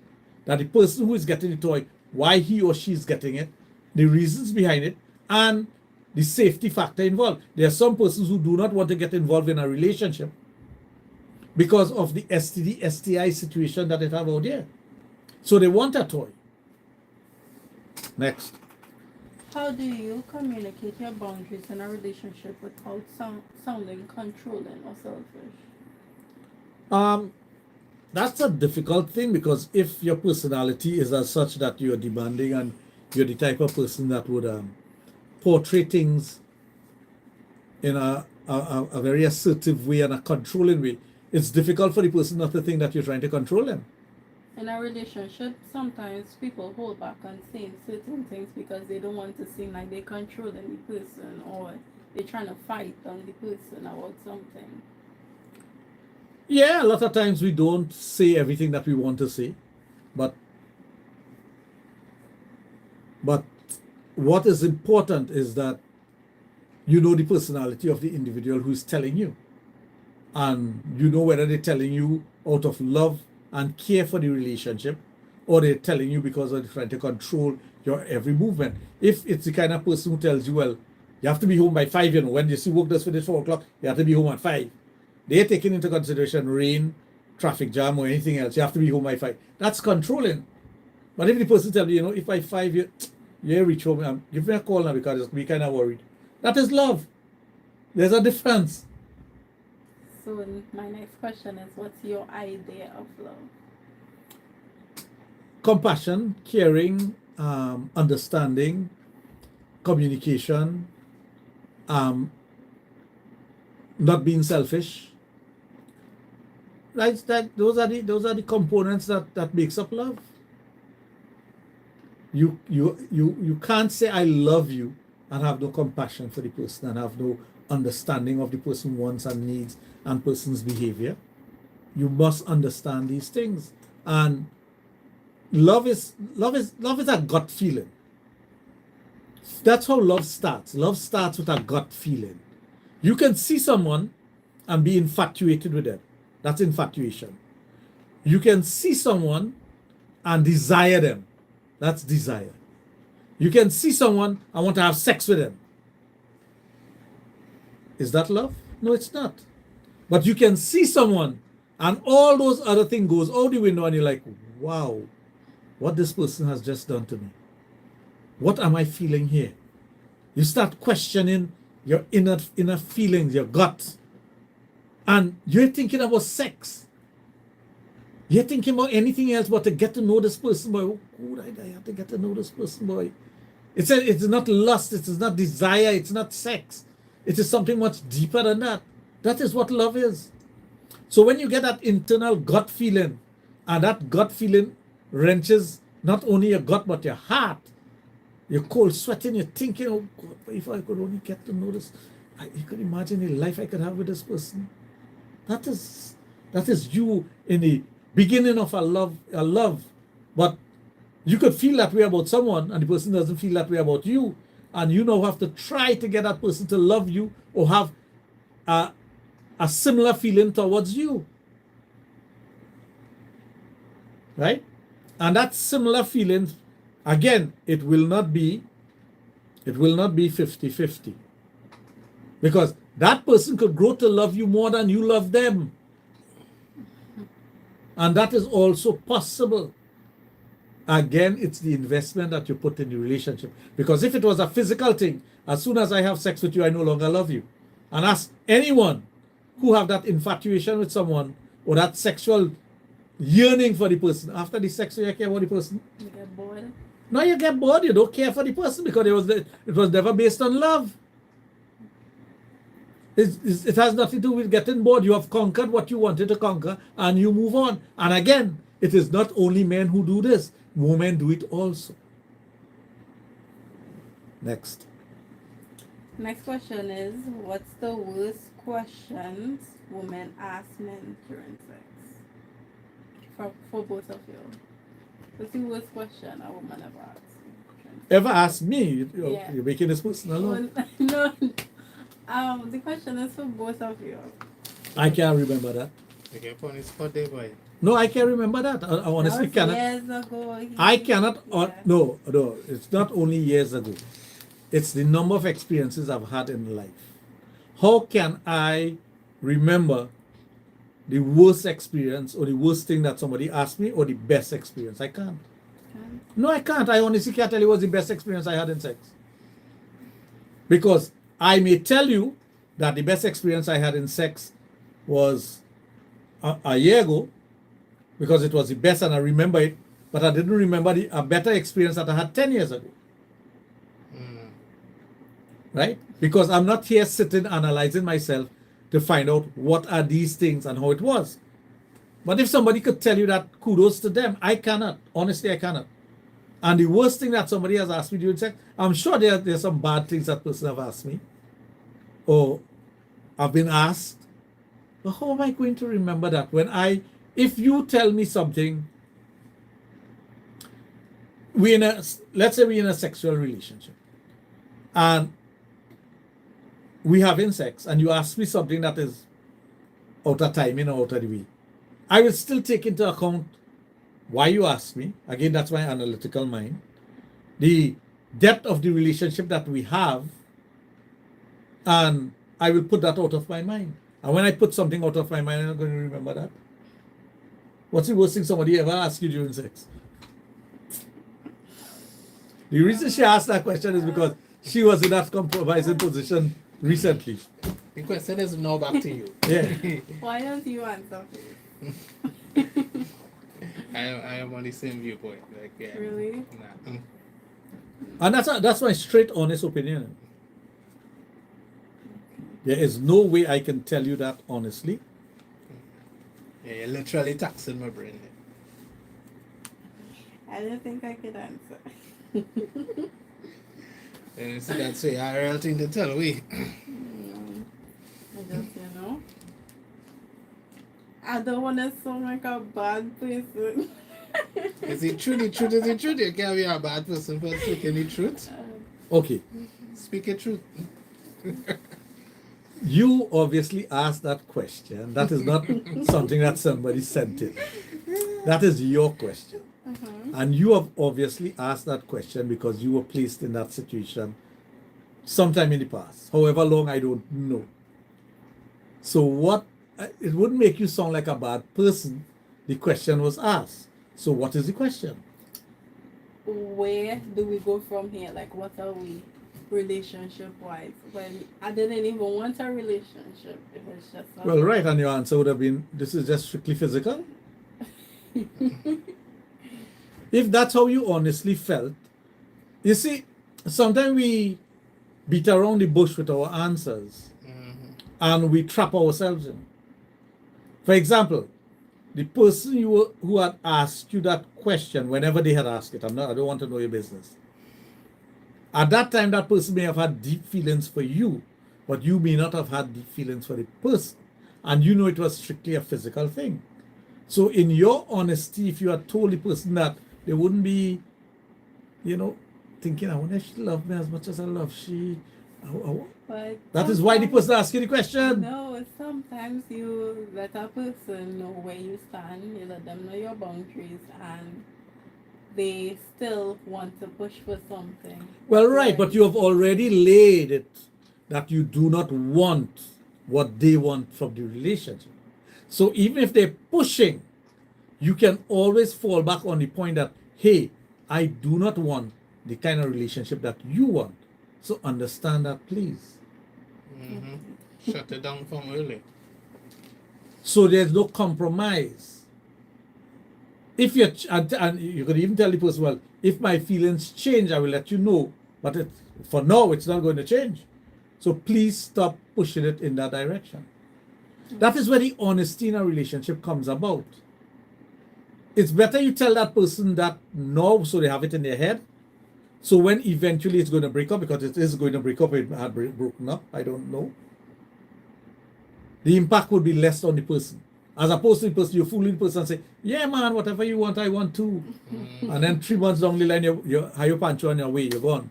That the person who is getting the toy, why he or she is getting it, the reasons behind it, and the safety factor involved. There are some persons who do not want to get involved in a relationship because of the STD, STI situation that they have out there. So they want a toy. Next. How do you communicate your boundaries in a relationship without sounding controlling or selfish? that's a difficult thing, because if your personality is as such that you're demanding and you're the type of person that would portray things in a very assertive way and a controlling way, it's difficult for the person not to think that you're trying to control them. In a relationship, sometimes people hold back on saying certain things because they don't want to seem like they're controlling the person, or they're trying to fight on the person about something. Yeah, a lot of times we don't say everything that we want to say, but what is important is that you know the personality of the individual who's telling you, and you know whether they're telling you out of love and care for the relationship, or they're telling you because they're trying to control your every movement. If it's the kind of person who tells you, well, you have to be home by 5, when you see work does finish 4 o'clock, you have to be home at 5. They're taking into consideration rain, traffic jam, or anything else. You have to be home by 5. That's controlling. But if the person tells you, if by 5 you reach home, give me a call now because we kind of worried. That is love. There's a difference. So my next question is, what's your idea of love? Compassion, caring, understanding, communication, not being selfish. Right? Those are the components that makes up love. You can't say I love you and have no compassion for the person and have no understanding of the person's wants and needs and person's behavior. You must understand these things. And love is a gut feeling. That's how love starts. Love starts with a gut feeling. You can see someone and be infatuated with them. That's infatuation. You can see someone and desire them. That's desire. You can see someone and want to have sex with them. Is that love? No, it's not. But you can see someone and all those other things goes out the window and you're like, wow, what this person has just done to me. What am I feeling here? You start questioning your inner feelings, your gut. And you're thinking about sex. You're thinking about anything else but to get to know this person, boy. Oh, I have to get to know this person, boy. It's not lust, it is not desire, it's not sex. It is something much deeper than that. That is what love is. So when you get that internal gut feeling, and that gut feeling wrenches not only your gut but your heart, you're cold sweating, you're thinking, oh God, if I could only get to know this, you could imagine the life I could have with this person. That is you in the beginning of a love. But you could feel that way about someone and the person doesn't feel that way about you. And you now have to try to get that person to love you or have a similar feeling towards you. Right? And that similar feeling, again, it will not be 50-50. Because that person could grow to love you more than you love them. And that is also possible. Again, it's the investment that you put in the relationship. Because if it was a physical thing, as soon as I have sex with you, I no longer love you. And ask anyone who have that infatuation with someone or that sexual yearning for the person. After the sex, you care about the person. You get bored? No, you get bored. You don't care for the person because it was never based on love. It has nothing to do with getting bored. You have conquered what you wanted to conquer and you move on. And again, it is not only men who do this. Women do it also. Next. Next question is, what's the worst questions women ask men during sex? For both of you. What's the worst question a woman ever asks? Ever ask me? You're making this personal. No. The question is for both of you. I can't remember that. Okay, upon his spot there, boy. No, I can't remember that. I honestly That was cannot. years ago. I cannot. Yeah. No, it's not only years ago. It's the number of experiences I've had in life. How can I remember the worst experience or the worst thing that somebody asked me or the best experience? I can't. No, I can't. I honestly can't tell you what's the best experience I had in sex. Because I may tell you that the best experience I had in sex was a year ago, because it was the best and I remember it, but I didn't remember a better experience that I had 10 years ago. Right? Because I'm not here sitting analyzing myself to find out what are these things and how it was. But if somebody could tell you that, kudos to them. I cannot. Honestly, I cannot. And the worst thing that somebody has asked me during sex, I'm sure there's some bad things that person have asked me, or I've been asked. But how am I going to remember that if you tell me something, let's say we're in a sexual relationship, and we having sex, and you ask me something that is out of timing or out of the way, I will still take into account why you asked me. Again, that's my analytical mind. The depth of the relationship that we have, and I will put that out of my mind. And when I put something out of my mind, I'm not going to remember that. What's the worst thing somebody ever asked you during sex? The reason she asked that question is because she was in that compromising position recently. The question is now back to you. Yeah. Why don't you answer? I am on the same viewpoint. Like, yeah. Really? Nah. And that's my straight, honest opinion. There is no way I can tell you that honestly. Yeah, you're literally taxing my brain. I don't think I could answer. So that's a real thing to tell we. I just, I don't want to sound like a bad person. Is it true? The truth is the truth. You can't be a bad person for speaking the truth. Okay. Speak the truth. You obviously asked that question. That is not something that somebody sent in. That is your question. And you have obviously asked that question because you were placed in that situation sometime in the past. However long, I don't know. So it wouldn't make you sound like a bad person. The question was asked. So what is the question? Where do we go from here? Like, what are we relationship-wise? When I didn't even want a relationship. It was just... Well, right, and your answer would have been, this is just strictly physical? If that's how you honestly felt, you see, sometimes we beat around the bush with our answers, and we trap ourselves in. For example, the person who had asked you that question, whenever they had asked it, I don't want to know your business. At that time, that person may have had deep feelings for you, but you may not have had deep feelings for the person. And you know it was strictly a physical thing. So in your honesty, if you had told the person that, they wouldn't be, thinking, I wonder if she loved me as much as I love she. But that is why the person asked you the question. No, sometimes you let a person know where you stand, you let them know your boundaries, and they still want to push for something. Well, right, but you have already laid it that you do not want what they want from the relationship. So even if they're pushing, you can always fall back on the point that, hey, I do not want the kind of relationship that you want. So understand that, please. Shut it down from early. So there's no compromise. If you're, and you could even tell the person, well, if my feelings change, I will let you know. But for now, it's not going to change. So please stop pushing it in that direction. That is where the honesty in a relationship comes about. It's better you tell that person that now, so they have it in their head. So when eventually it's going to break up, because it is going to break up, it had broken up, I don't know. The impact would be less on the person. As opposed to the person, you fooling the person and say, yeah, man, whatever you want, I want too. And then 3 months down the line, you have your pancho on your way, you're gone.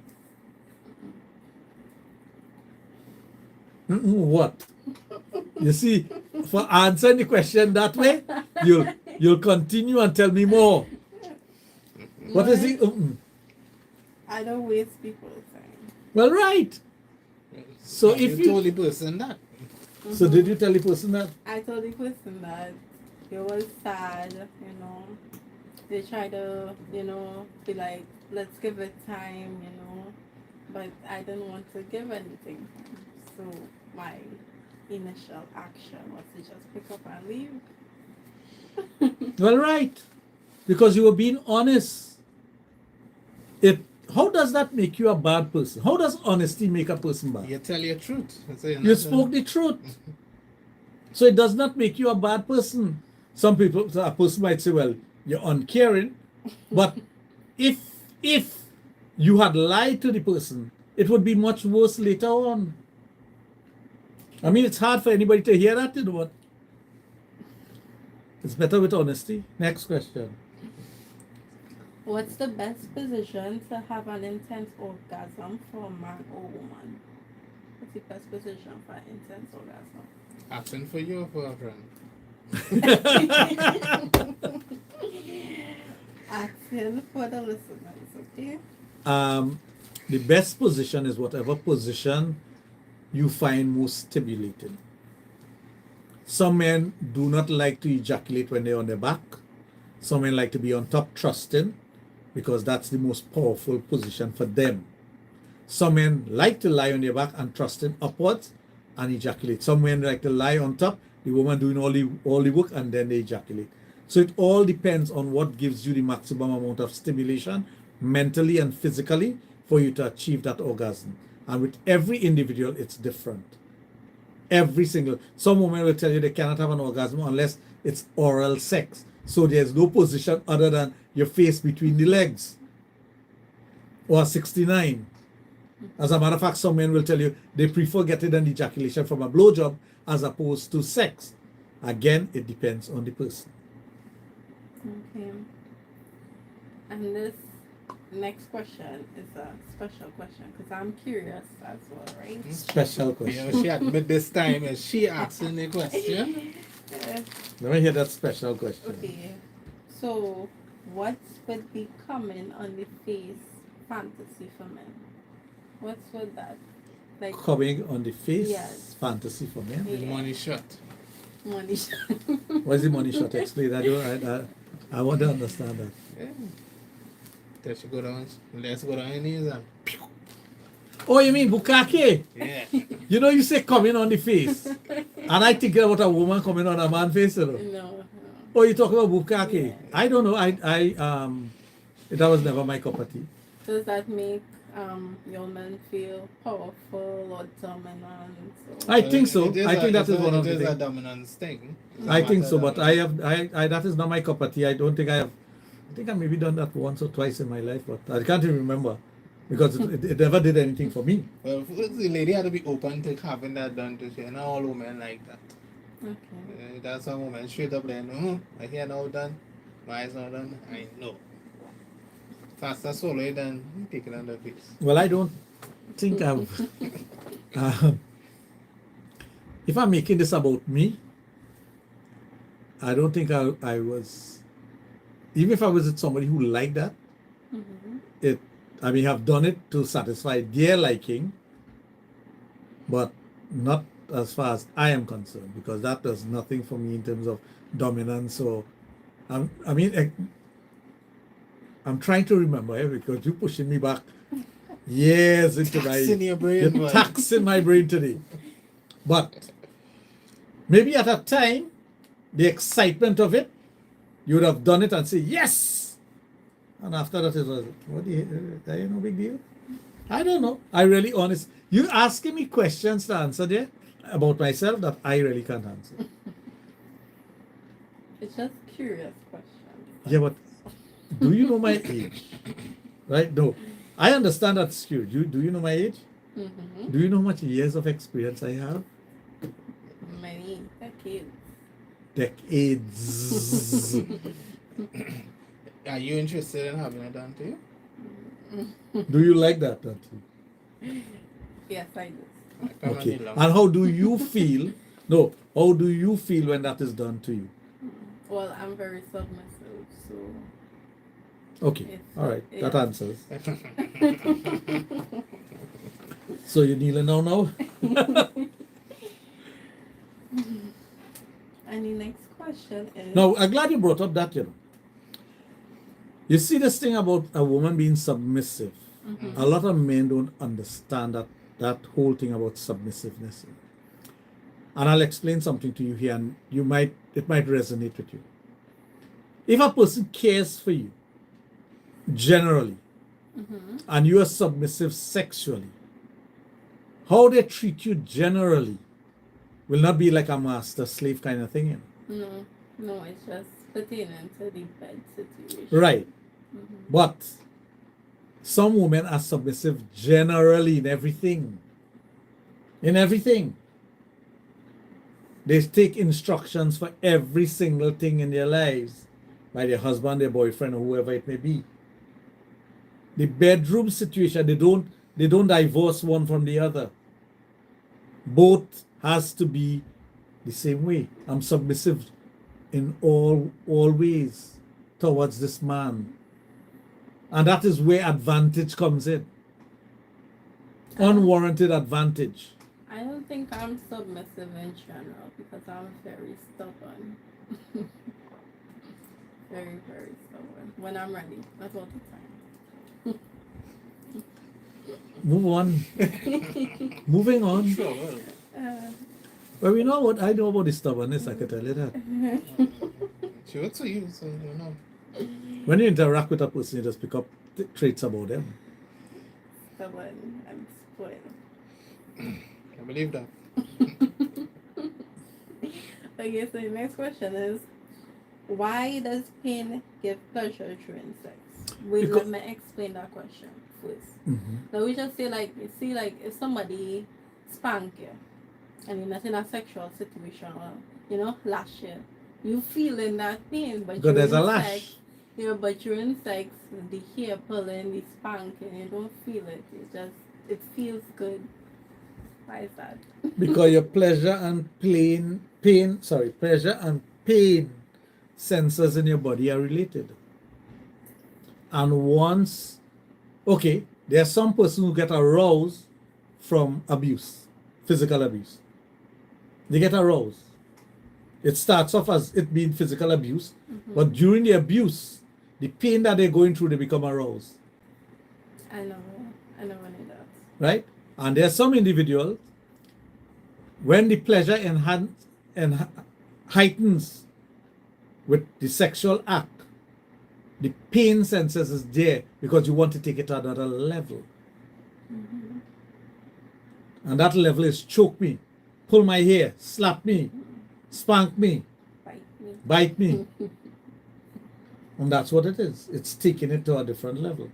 What? You see, for answering the question that way, you'll continue and tell me more. What is it? I don't waste people's time. Well, right. So if you told the person that. So did you tell the person that? I told the person that it was sad, They try to, be like, let's give it time, But I didn't want to give anything. So my initial action was to just pick up and leave. Well, right. Because you were being honest. How does that make you a bad person? How does honesty make a person bad? You tell your truth. You spoke the truth. So it does not make you a bad person. A person might say, well, you're uncaring. But if you had lied to the person, it would be much worse later on. I mean, it's hard for anybody to hear that, you know what? It's better with honesty. Next question. What's the best position to have an intense orgasm for a man or woman? What's the best position for an intense orgasm? Asking for you or for a friend? Asking for the listeners, okay? The best position is whatever position you find most stimulating. Some men do not like to ejaculate when they're on their back. Some men like to be on top thrusting because that's the most powerful position for them. Some men like to lie on their back and thrusting upwards and ejaculate. Some men like to lie on top, the woman doing all the work, and then they ejaculate. So it all depends on what gives you the maximum amount of stimulation mentally and physically for you to achieve that orgasm. And with every individual, it's different. Some women will tell you they cannot have an orgasm unless it's oral sex. So there's no position other than your face between the legs. Or 69. As a matter of fact, some men will tell you they prefer getting an ejaculation from a blowjob as opposed to sex. Again, it depends on the person. Okay. And this next question is a special question because I'm curious as well, right? Special question. Yeah, but this time is she asking the question? Let me hear that special question. Okay. So, what's with the coming on the face fantasy for men? What's with that? Like Coming on the face, Yes. fantasy for men. The money shot. money. What is the money shot? Explain. I want to understand that. Yeah. Let's go down your knees and Oh, you mean bukkake? yeah. You know, you say coming on the face. And I think about a woman coming on a man's face, you know. No. Oh, you talk about bukkake? Yeah. I don't know. That was never my cup of tea. Does that make your men feel powerful or dominant? I think so. I think that is one of the It is a things. dominance thing. I think so, but that is not my cup of tea. I don't think I have. I think I maybe done that once or twice in my life, but I can't even remember because it never did anything for me. Well, the lady had to be open to having that done to she. Not all women like that. Okay. That's some women straight up there. No, I hear now done. My eyes not done. I know. Faster swallow it than take it on the face. Well, I don't think I've. If I'm making this about me, I don't think I was. Even if I was with somebody who liked that, Mm-hmm. I may have done it to satisfy their liking, but not as far as I am concerned, because that does nothing for me in terms of dominance. Or, I'm trying to remember because you're pushing me back years into Taxing your brain, you're man. taxing my brain today. But maybe at a time, the excitement of it, you would have done it and say yes. And after that, it was, what do you, that ain't no big deal. I don't know. I really honest. You asking me questions to answer there about myself that I really can't answer. It's just curious question. Yeah, but do you know my age? Right? No. I understand that's true. Do you know my age? Mm-hmm. Do you know how much years of experience I have? Many decades. Decades. Are you interested in having it done to you? Do you like that, Tati? Yes, I do. Come on, Okay. you love. And how do you feel? No. How do you feel when that is done to you? Well, I'm very submissive, so. Okay. Yes. All right. That Yeah. answers. So you're kneeling down now? And the next question is. Now, I'm glad you brought up that, you know. You see this thing about a woman being submissive. Mhm. A lot of men don't understand that whole thing about submissiveness. And I'll explain something to you here, and it might resonate with you. If a person cares for you generally and you are submissive sexually, how they treat you generally will not be like a master slave kind of thing. No, it's just putting into the bed situation. Right. But some women are submissive generally in everything. In everything. They take instructions for every single thing in their lives by their husband, their boyfriend, or whoever it may be. The bedroom situation, they don't divorce one from the other. Both has to be the same way. I'm submissive in all ways towards this man. And that is where advantage comes in. Unwarranted advantage. I don't think I'm submissive in general because I'm very stubborn. Very, very stubborn. When I'm ready, not all the time. Move on. Moving on. Sure, well. Well, we know what I know about the stubbornness, I can tell you that. Sure to you, so you know. When you interact with a person, you just pick up traits about them. Stubborn and spoiled. Can't believe that. Okay, so the next question is, why does pain give pleasure during sex? Let me explain that question first. Now we just say like, if somebody spank you and you're not in a sexual situation or, lash you, you feeling that pain, but Because there's a during lash. sex, but during sex, the hair pulling, the spanking, you don't feel it. It feels good. Why is that? Because your pleasure and pain sensors in your body are related. And once, there are some persons who get aroused from abuse, physical abuse. They get aroused. It starts off as it being physical abuse, but during the abuse, the pain that they're going through, they become aroused. I know when it does. Right? And there are some individuals, when the pleasure heightens with the sexual act, the pain senses is there because you want to take it to another level. And that level is choke me, pull my hair, slap me, spank me, bite me. And that's what it is. It's taking it to a different level.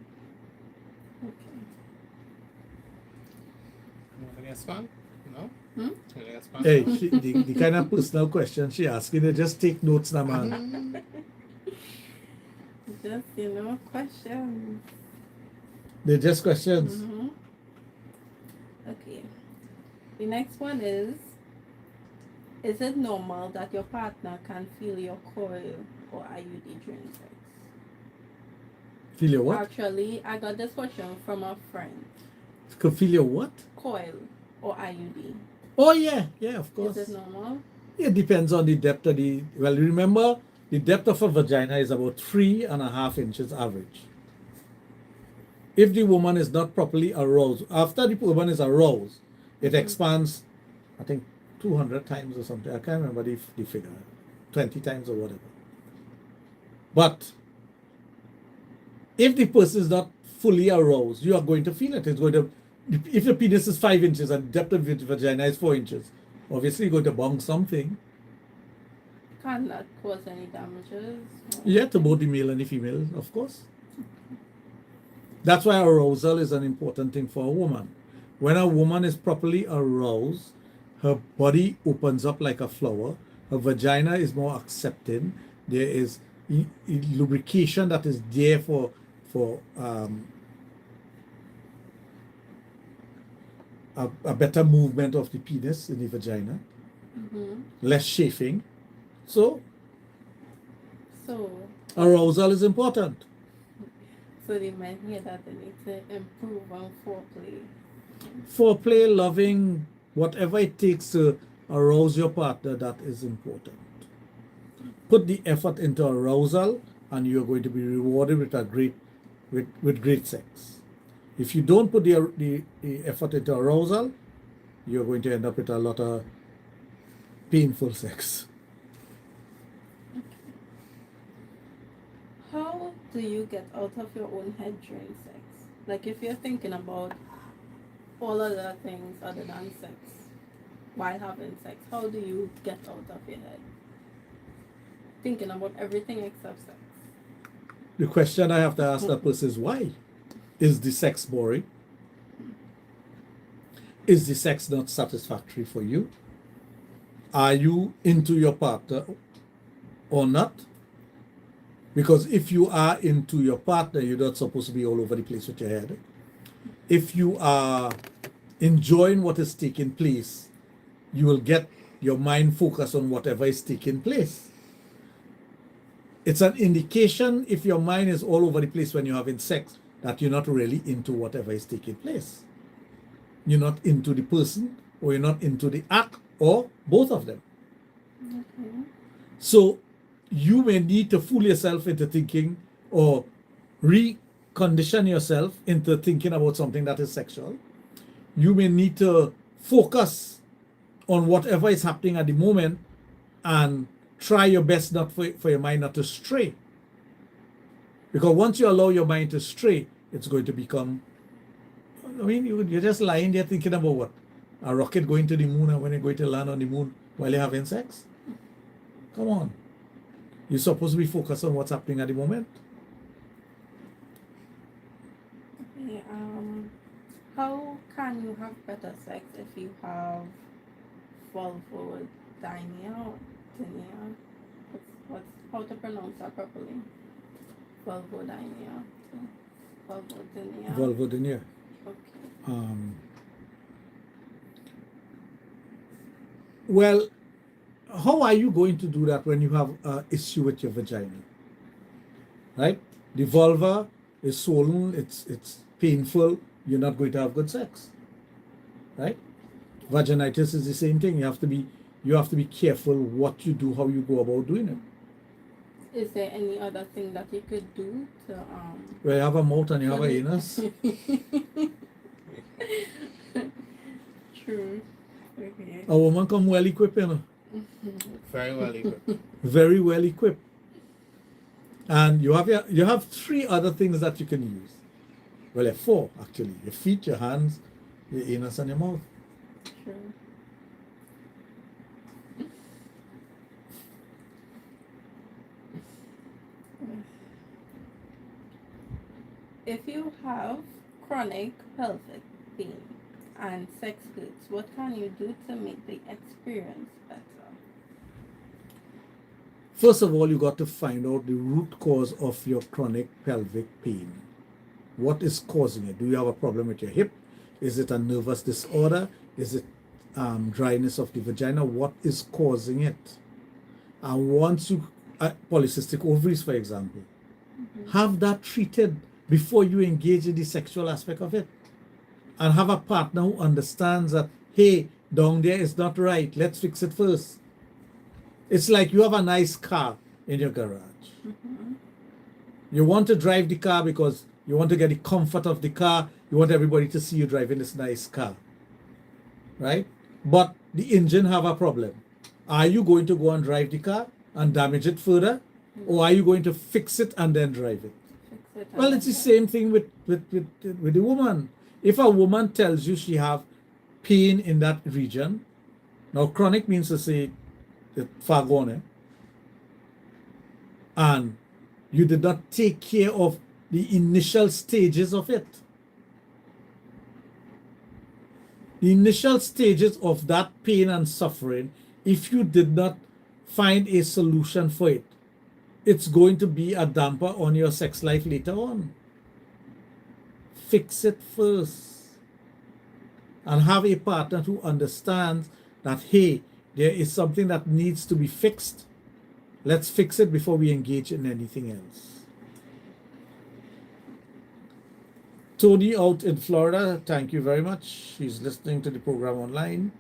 Okay. You want to get spun? No? Hmm? You want to get spun? Hey, the kind of personal question she asking, you just take notes now, man. Just, questions. They're just questions. Okay. The next one is it normal that your partner can feel your coil or IUD during sex? Feel your what? Actually, I got this question from a friend. Could feel your what? Coil or IUD. Oh, yeah, of course. Is it normal? It depends on the depth of remember, the depth of a vagina is about 3.5 inches average. If the woman is not properly aroused, after the woman is aroused, it expands, I think, 200 times or something. I can't remember the figure, 20 times or whatever. But if the person is not fully aroused, you are going to feel it. It's going to, if your penis is 5 inches and the depth of your vagina is 4 inches, obviously you're going to bong something. Can that cause any damages? Yeah, to both the male and the female, of course. That's why arousal is an important thing for a woman. When a woman is properly aroused, her body opens up like a flower. Her vagina is more accepting. There is lubrication that is there for a better movement of the penis in the vagina. Less chafing. So arousal is important. So the men hear that they need to improve on foreplay. Foreplay, loving, whatever it takes to arouse your partner, that is important. Put the effort into arousal and you're going to be rewarded with great sex. If you don't put the effort into arousal, you're going to end up with a lot of painful sex. do you get out of your own head during sex? Like if you're thinking about all other things other than sex while having sex, how do you get out of your head? Thinking about everything except sex. The question I have to ask that person is why? Is the sex boring? Is the sex not satisfactory for you? Are you into your partner or not? Because if you are into your partner, you're not supposed to be all over the place with your head. If you are enjoying what is taking place, you will get your mind focused on whatever is taking place. It's an indication if your mind is all over the place when you're having sex that you're not really into whatever is taking place. You're not into the person, or you're not into the act, or both of them. Okay. So you may need to fool yourself into thinking, or recondition yourself into thinking about something that is sexual. You may need to focus on whatever is happening at the moment and try your best not for your mind not to stray. Because once you allow your mind to stray, it's going to become, you're just lying there thinking about what? A rocket going to the moon, and when you're going to land on the moon while you're having sex? Come on. You're supposed to be focused on what's happening at the moment. Okay, how can you have better sex if you have vulvodynia? How to pronounce that properly? Vulvodynia. Vulvodynia. Okay. Well, how are you going to do that when you have an issue with your vagina? Right? The vulva is swollen, it's painful, you're not going to have good sex. Right? Vaginitis is the same thing. You have to be careful what you do, how you go about doing it. Is there any other thing that you could do to Well, you have a mouth and you have an anus. True. Okay. A woman come well equipped, you know. Very well equipped. Very well equipped. And you have 3 other things that you can use. Well, 4 actually. Your feet, your hands, your anus, and your mouth. True. If you have chronic pelvic pain and sex hurts, what can you do to make the experience better? First of all, you got to find out the root cause of your chronic pelvic pain. What is causing it? Do you have a problem with your hip? Is it a nervous disorder? Is it dryness of the vagina? What is causing it? And once you, polycystic ovaries, for example, have that treated before you engage in the sexual aspect of it. And have a partner who understands that, hey, down there is not right. Let's fix it first. It's like you have a nice car in your garage. You want to drive the car because you want to get the comfort of the car. You want everybody to see you driving this nice car. Right? But the engine have a problem. Are you going to go and drive the car and damage it further? Or are you going to fix it and then drive it? Well, it's the same thing with the woman. If a woman tells you she have pain in that region, now chronic means to say far gone, and you did not take care of the initial stages of it. The initial stages of that pain and suffering, if you did not find a solution for it, it's going to be a damper on your sex life later on. Fix it first. And have a partner who understands that, hey, there is something that needs to be fixed. Let's fix it before we engage in anything else. Tony out in Florida, thank you very much. She's listening to the program online.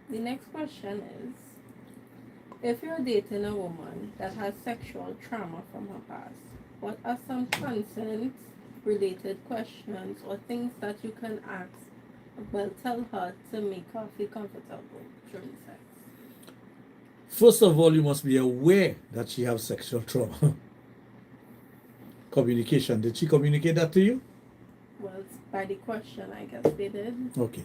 The next question is, if you're dating a woman that has sexual trauma from her past, what are some consent-related questions or things that you can ask, tell her to make her feel comfortable during sex? First of all, you must be aware that she has sexual trauma. Communication. Did she communicate that to you? Well, by the question, I guess they did. Okay.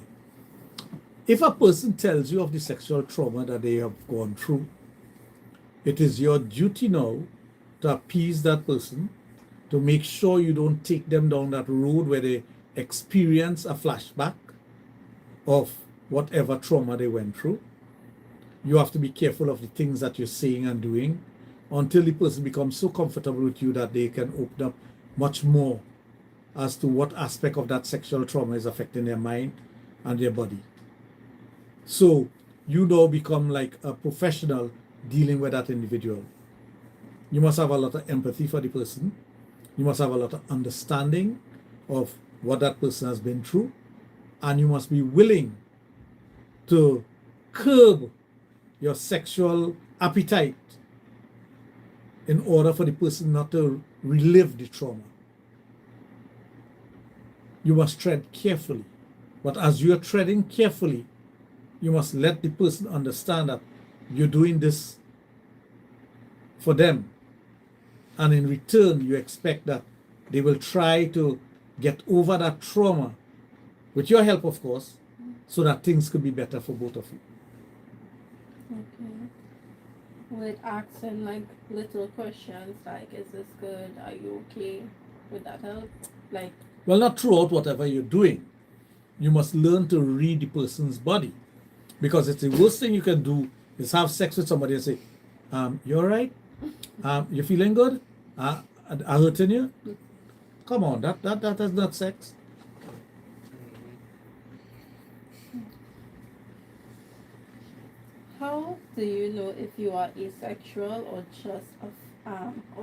If a person tells you of the sexual trauma that they have gone through, it is your duty now to appease that person, to make sure you don't take them down that road where they experience a flashback of whatever trauma they went through. You have to be careful of the things that you're saying and doing until the person becomes so comfortable with you that they can open up much more as to what aspect of that sexual trauma is affecting their mind and their body. So you now become like a professional dealing with that individual. You must have a lot of empathy for the person. You must have a lot of understanding of what that person has been through. And you must be willing to curb your sexual appetite in order for the person not to relive the trauma. You must tread carefully. But as you're treading carefully, you must let the person understand that you're doing this for them. And in return, you expect that they will try to get over that trauma, with your help, of course, so that things could be better for both of you. Okay. With asking like little questions like, is this good? Are you okay? Would that help? Like, Well, not throughout whatever you're doing. You must learn to read the person's body. Because it's the worst thing you can do is have sex with somebody and say, you all right? You feeling good? I hurting you? Come on, that is not sex. how do you know if you are asexual or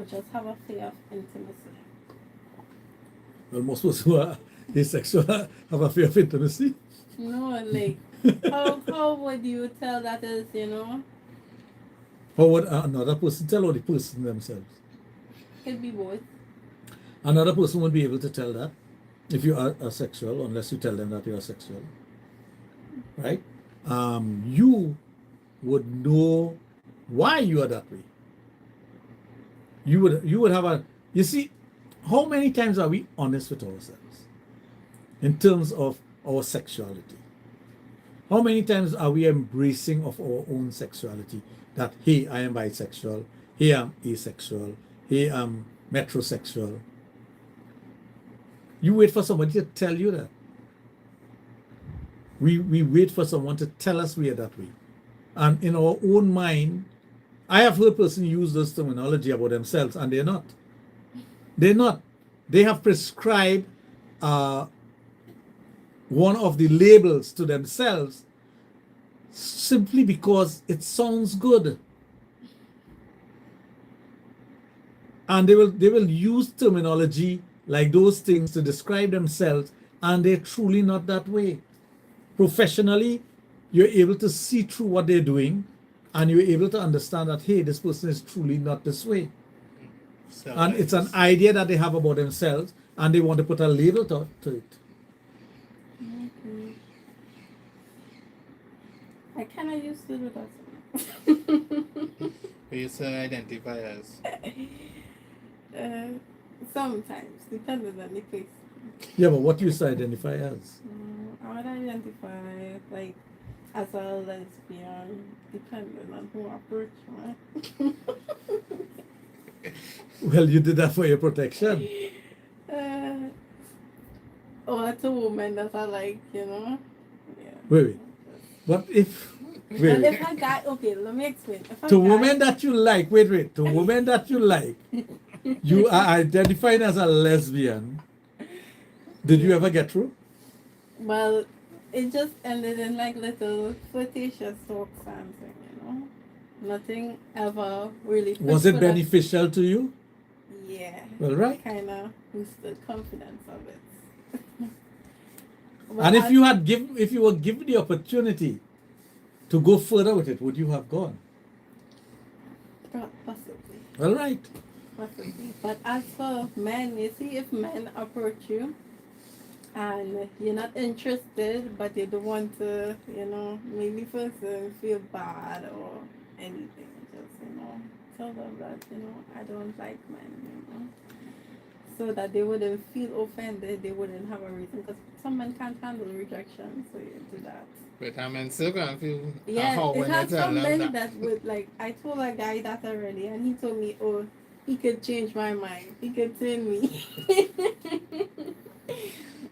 just have a fear of intimacy? Well, most people who are asexual have a fear of intimacy. No, like how would you tell that is, How would another person tell, or the person themselves? could be both. Another person won't be able to tell that if you are asexual, unless you tell them that you are sexual. Right? You would know why you are that way. You would have you see, how many times are we honest with ourselves in terms of our sexuality? How many times are we embracing of our own sexuality? That, hey, I am bisexual, hey, I'm asexual, hey, I'm metrosexual. You wait for somebody to tell you that. We wait for someone to tell us we are that way. And in our own mind, I have heard person use this terminology about themselves, and they're not. They're not. They have prescribed one of the labels to themselves simply because it sounds good. And they will use terminology like those things to describe themselves, and they're truly not that way. Professionally, you're able to see through what they're doing, and you're able to understand that, hey, this person is truly not this way. So And it's an idea that they have about themselves, and they want to put a label to it. Okay. I kind of used to do that. we used to identify as. Sometimes, depending on the case. Yeah, but what you used to identify as? I would identify like as a lesbian, depending on who approach me. Well, you did that for your protection. Or to women that I like, Yeah. Wait. What if... And Wait. if a guy, okay, let me explain. If a To guy, women that you like, wait. To women that you like, you are identified as a lesbian. Did you ever get through? well, it just ended in like little flirtatious talks and thing, Nothing ever really. Was it beneficial to you? Yeah. Well, right. Kind of boosted confidence of it. And if you were given the opportunity to go further with it, would you have gone? Possibly. All right. Possibly. But as for men, you see, if men approach you and you're not interested, but you don't want to, maybe person feel bad or anything. Just, tell them that, I don't like men, so that they wouldn't feel offended, they wouldn't have a reason, because some men can't handle rejection, so you do that. But I'm in so confused. Yeah, How it when has you tell some them men that. that would, like, I told a guy that already, and he told me, oh, he could change my mind, he could turn me.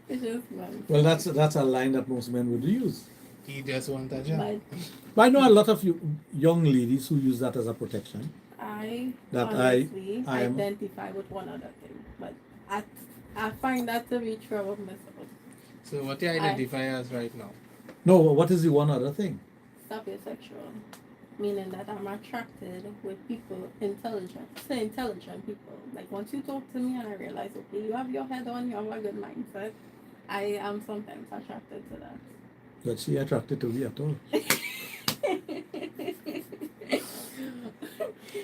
It's just man. Well, that's a line that most men would use. He just want a job. But But I know a lot of young ladies who use that as a protection. I That honestly I am- identify with one other thing, but I find that to be true of myself. So what you identify as right now? No, what is the one other thing? Sapiosexual, meaning that I'm attracted with people intelligent people. Like once you talk to me and I realize, okay, you have your head on, you have a good mindset, I am sometimes attracted to that. But she attracted to me at all.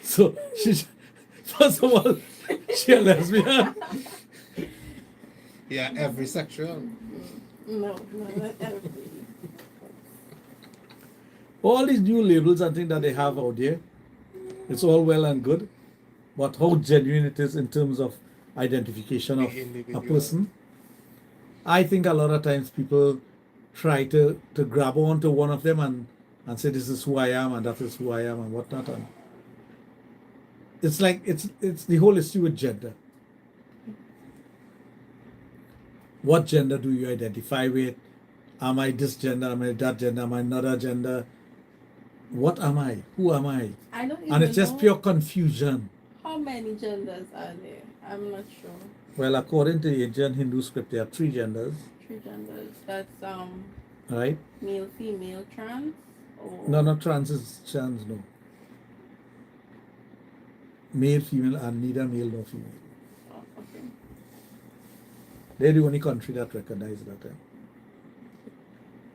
So she's first of all, she a lesbian. Yeah, every sexual. No, not every. All these new labels and things that they have out there, it's all well and good, but how genuine it is in terms of identification of The a individual. person. I think a lot of times people try to grab onto one of them and say this is who I am and that is who I am and whatnot. And it's like it's the whole issue with gender. What gender do you identify with? Am I this gender? Am I that gender? Am I another gender? What am I? Who am I? I don't even And it's just know pure confusion. how many genders are there. I'm not sure. Well, according to the Indian Hindu script, there are 3 genders, 3 genders. That's right? male, female, trans. Or No, not trans is trans, no. Male, female, and neither male nor female. Oh, okay. They're the only country that recognizes that.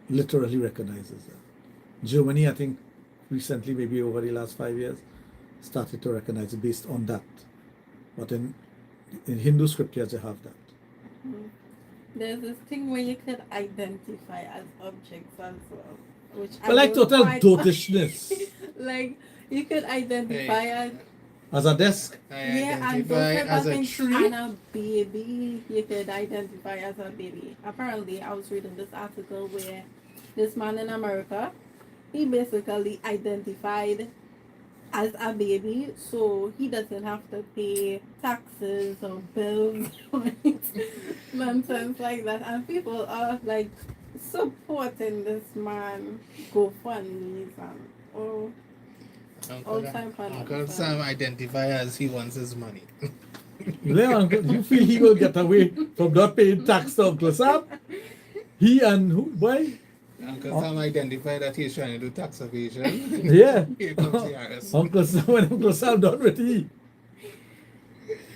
Literally recognizes that. Germany, I think, recently, maybe over the last 5 years, started to recognize it based on that. But in Hindu scriptures, they have that. Mm. There's this thing where you could identify as objects as well, which But like don't total quite- dotishness. Like you could identify as As a desk, I and identify those type as of a things, tree. and a baby. You could identify as a baby. Apparently, I was reading this article where this man in America, he basically identified as a baby, so he doesn't have to pay taxes or bills or nonsense like that. And people are like supporting this man, GoFundMe's and all time Uncle Sam identify as he wants his money. you feel he will get away from not paying tax to Uncle Sam? He and who? Boy? Uncle Sam identify that he's trying to do tax evasion. Yeah. Here comes the IRS. Uncle Sam, when Uncle Sam done with he.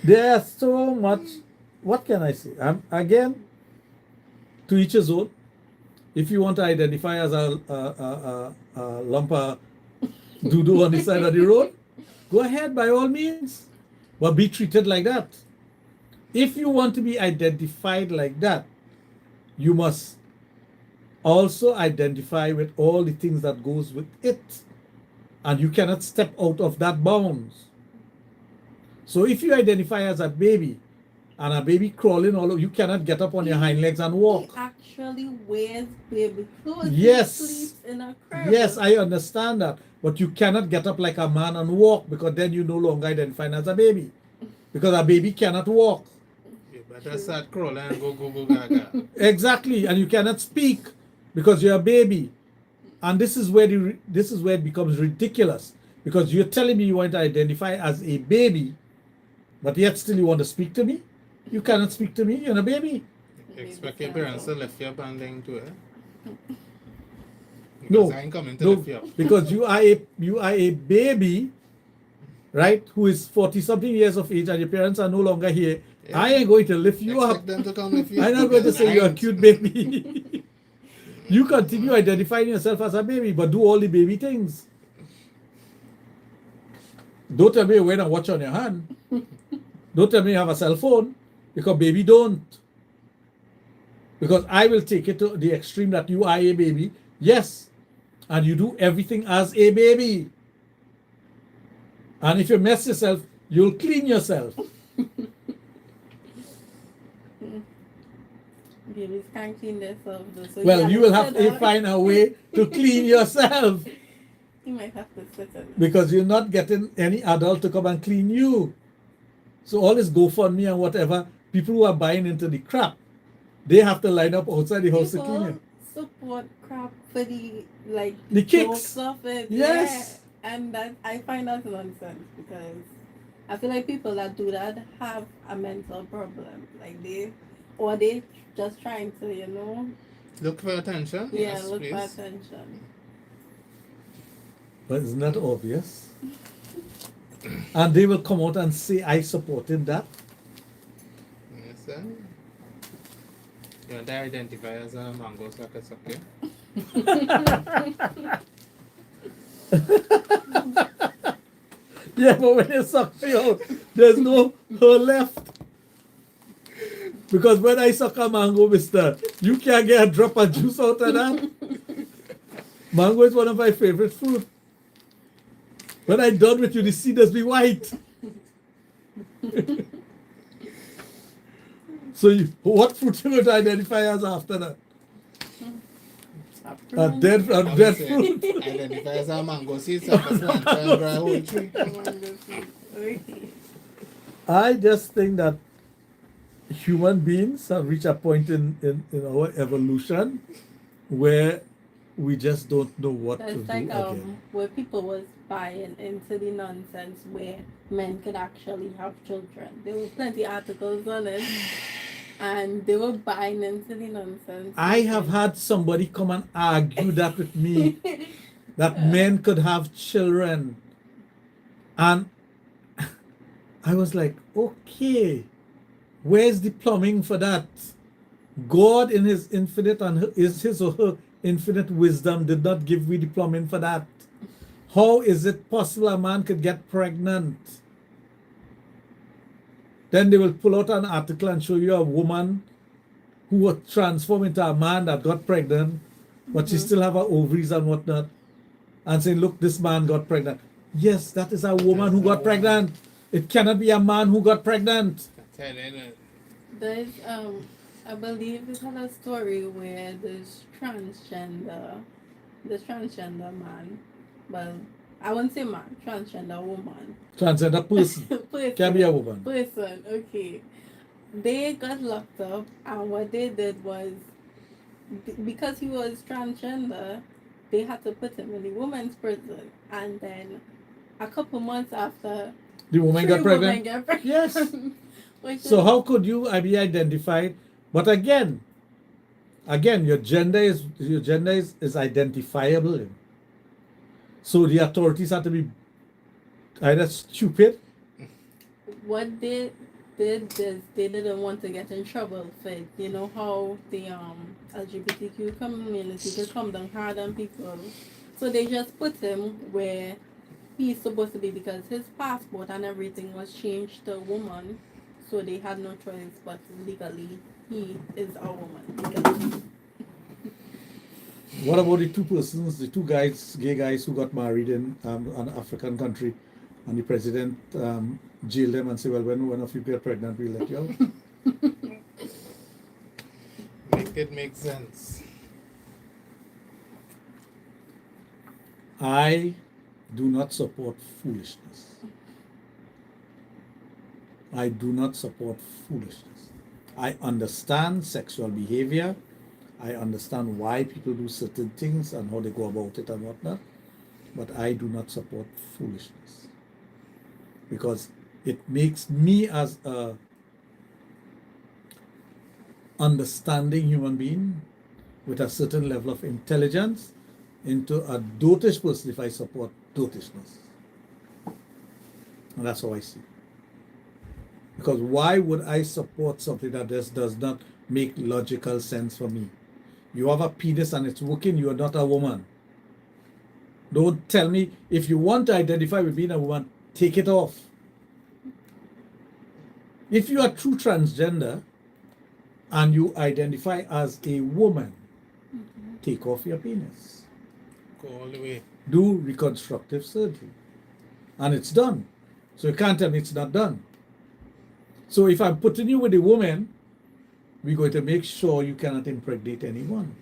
There's so much. What can I say? Again, to each his own. If you want to identify as a lump of doo-doo on the side of the road, go ahead by all means. But be treated like that. If you want to be identified like that, you must also identify with all the things that goes with it. And you cannot step out of that bounds. So if you identify as a baby, and a baby crawling all over, you cannot get up on your hind legs and walk. He actually wears baby clothes. Yes. He sleeps in a crib. Yes, I understand that. But you cannot get up like a man and walk, because then you no longer identify as a baby. Because a baby cannot walk. You better start crawling and go gaga. Exactly. And you cannot speak because you're a baby. And this is where it becomes ridiculous. Because you're telling me you want to identify as a baby, but yet still you want to speak to me? You cannot speak to me, you're a baby. Expect your parents to lift you up and then too, eh? No, Because I ain't coming to no, lift you up. because you are a baby, right, who is 40-something years of age and your parents are no longer here. Yeah. I ain't going to lift you Expect up. them to come lift you I'm up. not going to because say I you're a ain't. cute baby. You continue identifying yourself as a baby, but do all the baby things. Don't tell me you're wearing a watch on your hand. Don't tell me you have a cell phone, because baby don't. Because I will take it to the extreme that you are a baby, yes, and you do everything as a baby. And if you mess yourself, you'll clean yourself. Babies can't clean themselves though. So Well, you will have to sit find a way to clean yourself You might have to sit in. because you're not getting any adult to come and clean you. So all this GoFundMe and whatever, people who are buying into the crap, they have to line up outside the house to clean People it. support crap for the The kicks. jokes of it. Yes. Yeah. And that I find that nonsense because I feel like people that do that have a mental problem. Like they just trying to, Look for attention. yeah, Yes, look please. for attention. But isn't that obvious? And they will come out and say, I supported that. Yes, sir. You want to identify as a mango sucker sucker? Yeah, but when they suck me out, there's no hole left. Because when I suck a mango, mister, you can't get a drop of juice out of that. Mango is one of my favorite fruit. When I'm done with you, the seed does be white. So what fruit you going to identify as after that? A dead fruit. Identify as a mango seed, so plant and grow a whole tree. I just think that human beings have reached a point in our evolution where we just don't know what to That's do like again. where people was buying into the nonsense where men could actually have children. There were plenty articles on it, and they were buying into the nonsense. I have had somebody come and argue that with me, that men could have children. And I was like, okay, where's the plumbing for that? God in his infinite and his or her infinite wisdom did not give me the plumbing for that. How is it possible a man could get pregnant? Then they will pull out an article and show you a woman who was transformed into a man that got pregnant, but she still have her ovaries and whatnot, and saying, look, this man got pregnant. Yes, that is a woman who got pregnant. It cannot be a man who got pregnant. There's I believe it's had a story where this transgender man, well, I wouldn't say man, transgender woman. Transgender person. Can be a woman. Person, okay. They got locked up, and what they did was, because he was transgender, they had to put him in the women's prison. And then, a couple months after, The woman got pregnant. Yes. So how could you be identified? But again, your gender is identifiable. So the authorities have to be either stupid. What they did is they didn't want to get in trouble for it. You know how the LGBTQ community could come down hard on people. So they just put him where he's supposed to be because his passport and everything was changed to a woman. So they had no choice but legally he is a woman. Legally. What about the two gay guys who got married in an African country, and the president jailed them and said, well, when one of you get pregnant, we'll let you out. Make it make sense. I do not support foolishness. I do not support foolishness. I understand sexual behavior. I understand why people do certain things and how they go about it and whatnot. But I do not support foolishness. Because it makes me as a understanding human being with a certain level of intelligence into a dotish person if I support dotishness. And that's how I see it. Because why would I support something that just does not make logical sense for me? You have a penis and it's working, you are not a woman. Don't tell me, if you want to identify with being a woman, take it off. If you are true transgender and you identify as a woman, take off your penis. Go all the way. Do reconstructive surgery. And it's done. So you can't tell me it's not done. So if I'm putting you with a woman, we're going to make sure you cannot impregnate anyone.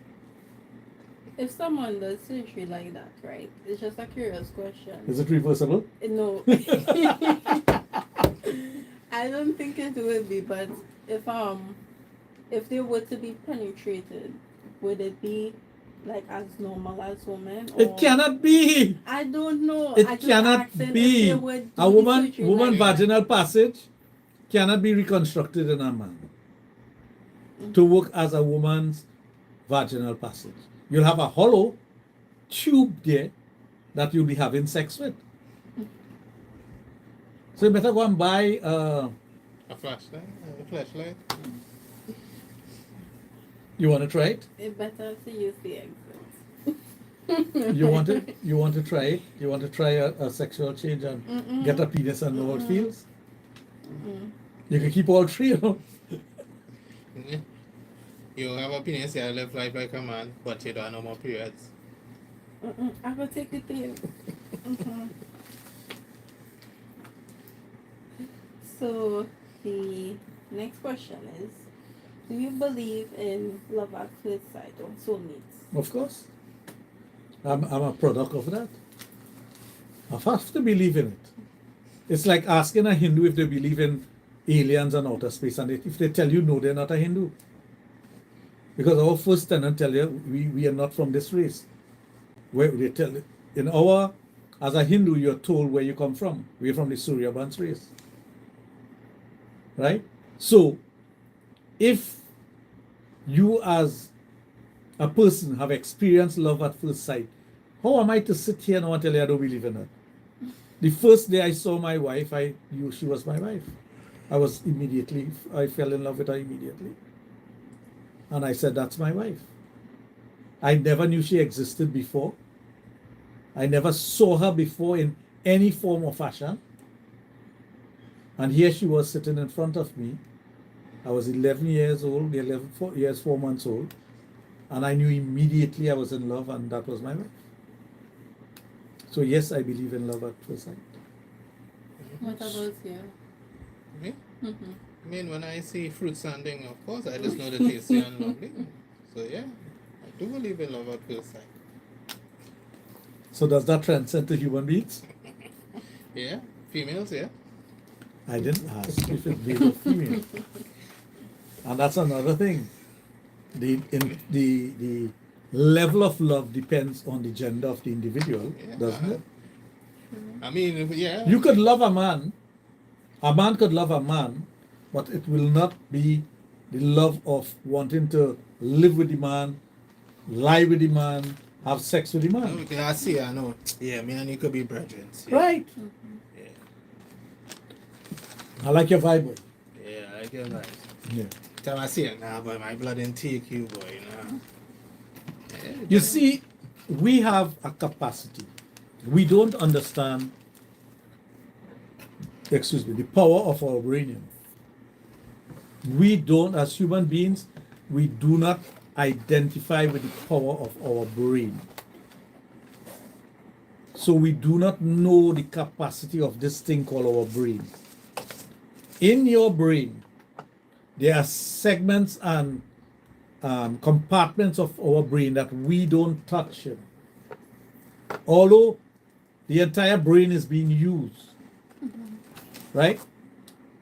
If someone does surgery like that, right? It's just a curious question. Is it reversible? No. I don't think it would be, but if they were to be penetrated, would it be like as normal as women? It cannot be. I don't know. It I just cannot asking if be. they would do A the woman surgery like that. vaginal passage cannot be reconstructed in a man to work as a woman's vaginal passage. You'll have a hollow tube there that you'll be having sex with. So you better go and buy A flashlight, a flashlight. you want to try it? It's better to use the exit. You want to try it? You want to try a sexual change and get a penis and know how it feels? You can keep all three of them. You have a penis, you live life like a man, but you don't have no more periods. I will take the thing. So the next question is, do you believe in love at first sight or soulmates? Of course. I'm a product of that. I have to believe in it. It's like asking a Hindu if they believe in aliens and outer space, and if they tell you no, they're not a Hindu. Because our first tenant tell you we are not from this race. Where they tell as a Hindu, you're told where you come from. We're from the Surya Vans race. Right? So if you as a person have experienced love at first sight, how am I to sit here now and tell you I don't believe in it? The first day I saw my wife, I knew she was my wife. I fell in love with her immediately. And I said, that's my wife. I never knew she existed before. I never saw her before in any form or fashion. And here she was sitting in front of me. I was 11 years old, 4 years, 4 months old. And I knew immediately I was in love, and that was my wife. So yes, I believe in love at first sight. What about you? Me? I mean, when I see fruit sanding, of course, I just know the tasty and lovely. So yeah, I do believe in love at first sight. So does that transcend to human beings? Yeah, females, yeah. I didn't ask if it male or female. And that's another thing. The level of love depends on the gender of the individual, doesn't it? I mean, yeah. You could love a man could love a man, but it will not be the love of wanting to live with the man, lie with the man, have sex with the man. Okay, I see, I know. Yeah, me and you could be brethren. Yeah. Right. Yeah. I like your vibe, boy. Yeah, I like your vibe. Yeah. Time I see it now, but my blood didn't take you, boy, you know. Yeah, You see, we have a capacity. We don't understand, the power of our brain. We don't, as human beings, we do not identify with the power of our brain. So we do not know the capacity of this thing called our brain. In your brain, there are segments and compartments of our brain that we don't touch. Although the entire brain is being used. Right?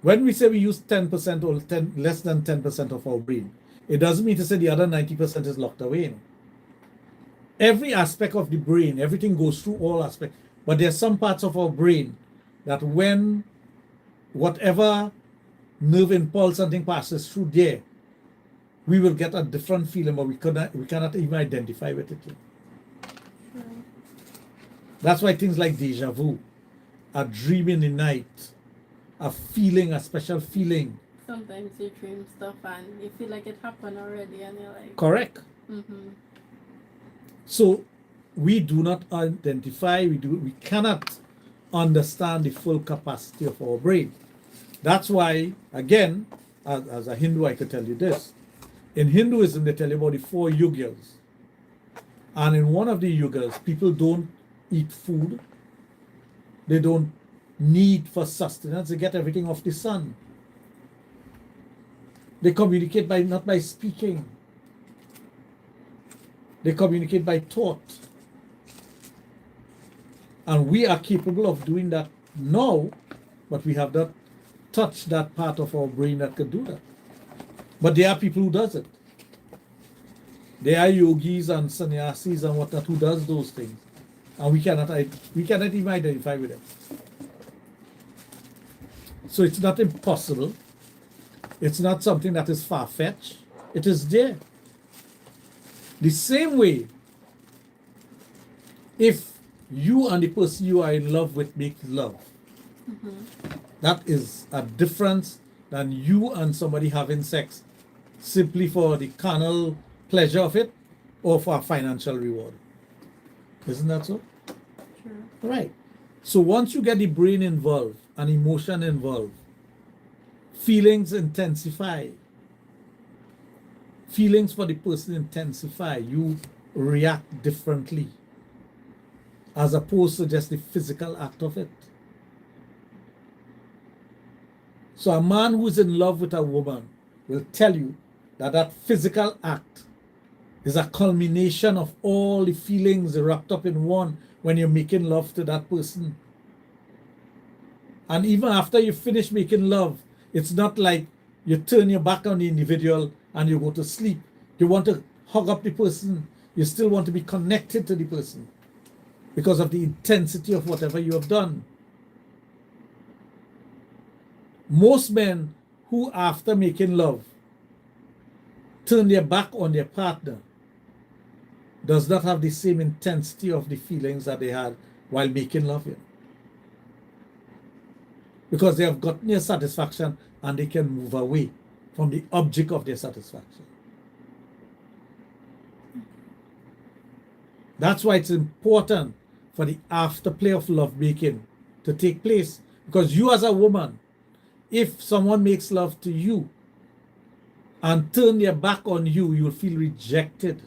When we say we use 10% or less than 10% of our brain, it doesn't mean to say the other 90% is locked away. Every aspect of the brain, everything goes through all aspects. But there are some parts of our brain that when whatever nerve impulse something passes through there, we will get a different feeling, but we cannot even identify with it. That's why things like deja vu, a dream in the night, a special feeling. Sometimes you dream stuff and you feel like it happened already and you're like... Correct. So we do not identify, we cannot understand the full capacity of our brain. That's why, again, as a Hindu, I could tell you this. In Hinduism, they tell you about the 4 yugas. And in one of the yugas, people don't eat food. They don't need for sustenance. They get everything off the sun. They communicate not by speaking. They communicate by thought. And we are capable of doing that now, but we have not touched that part of our brain that could do that. But there are people who does it. There are yogis and sannyasis and whatnot who does those things. And we cannot even identify with them. So it's not impossible. It's not something that is far-fetched. It is there. The same way, if you and the person you are in love with make love, that is a difference than you and somebody having sex simply for the carnal pleasure of it or for a financial reward. Isn't that so? Sure. Right. So once you get the brain involved and emotion involved, feelings intensify. Feelings for the person intensify. You react differently as opposed to just the physical act of it. So a man who's in love with a woman will tell you that that physical act is a culmination of all the feelings wrapped up in one when you're making love to that person. And even after you finish making love, it's not like you turn your back on the individual and you go to sleep. You want to hug up the person. You still want to be connected to the person because of the intensity of whatever you have done. Most men who, after making love, turn their back on their partner does not have the same intensity of the feelings that they had while making love. Because they have gotten their satisfaction and they can move away from the object of their satisfaction. That's why it's important for the afterplay of lovemaking to take place. Because you as a woman, if someone makes love to you and turn their back on you, you'll feel rejected.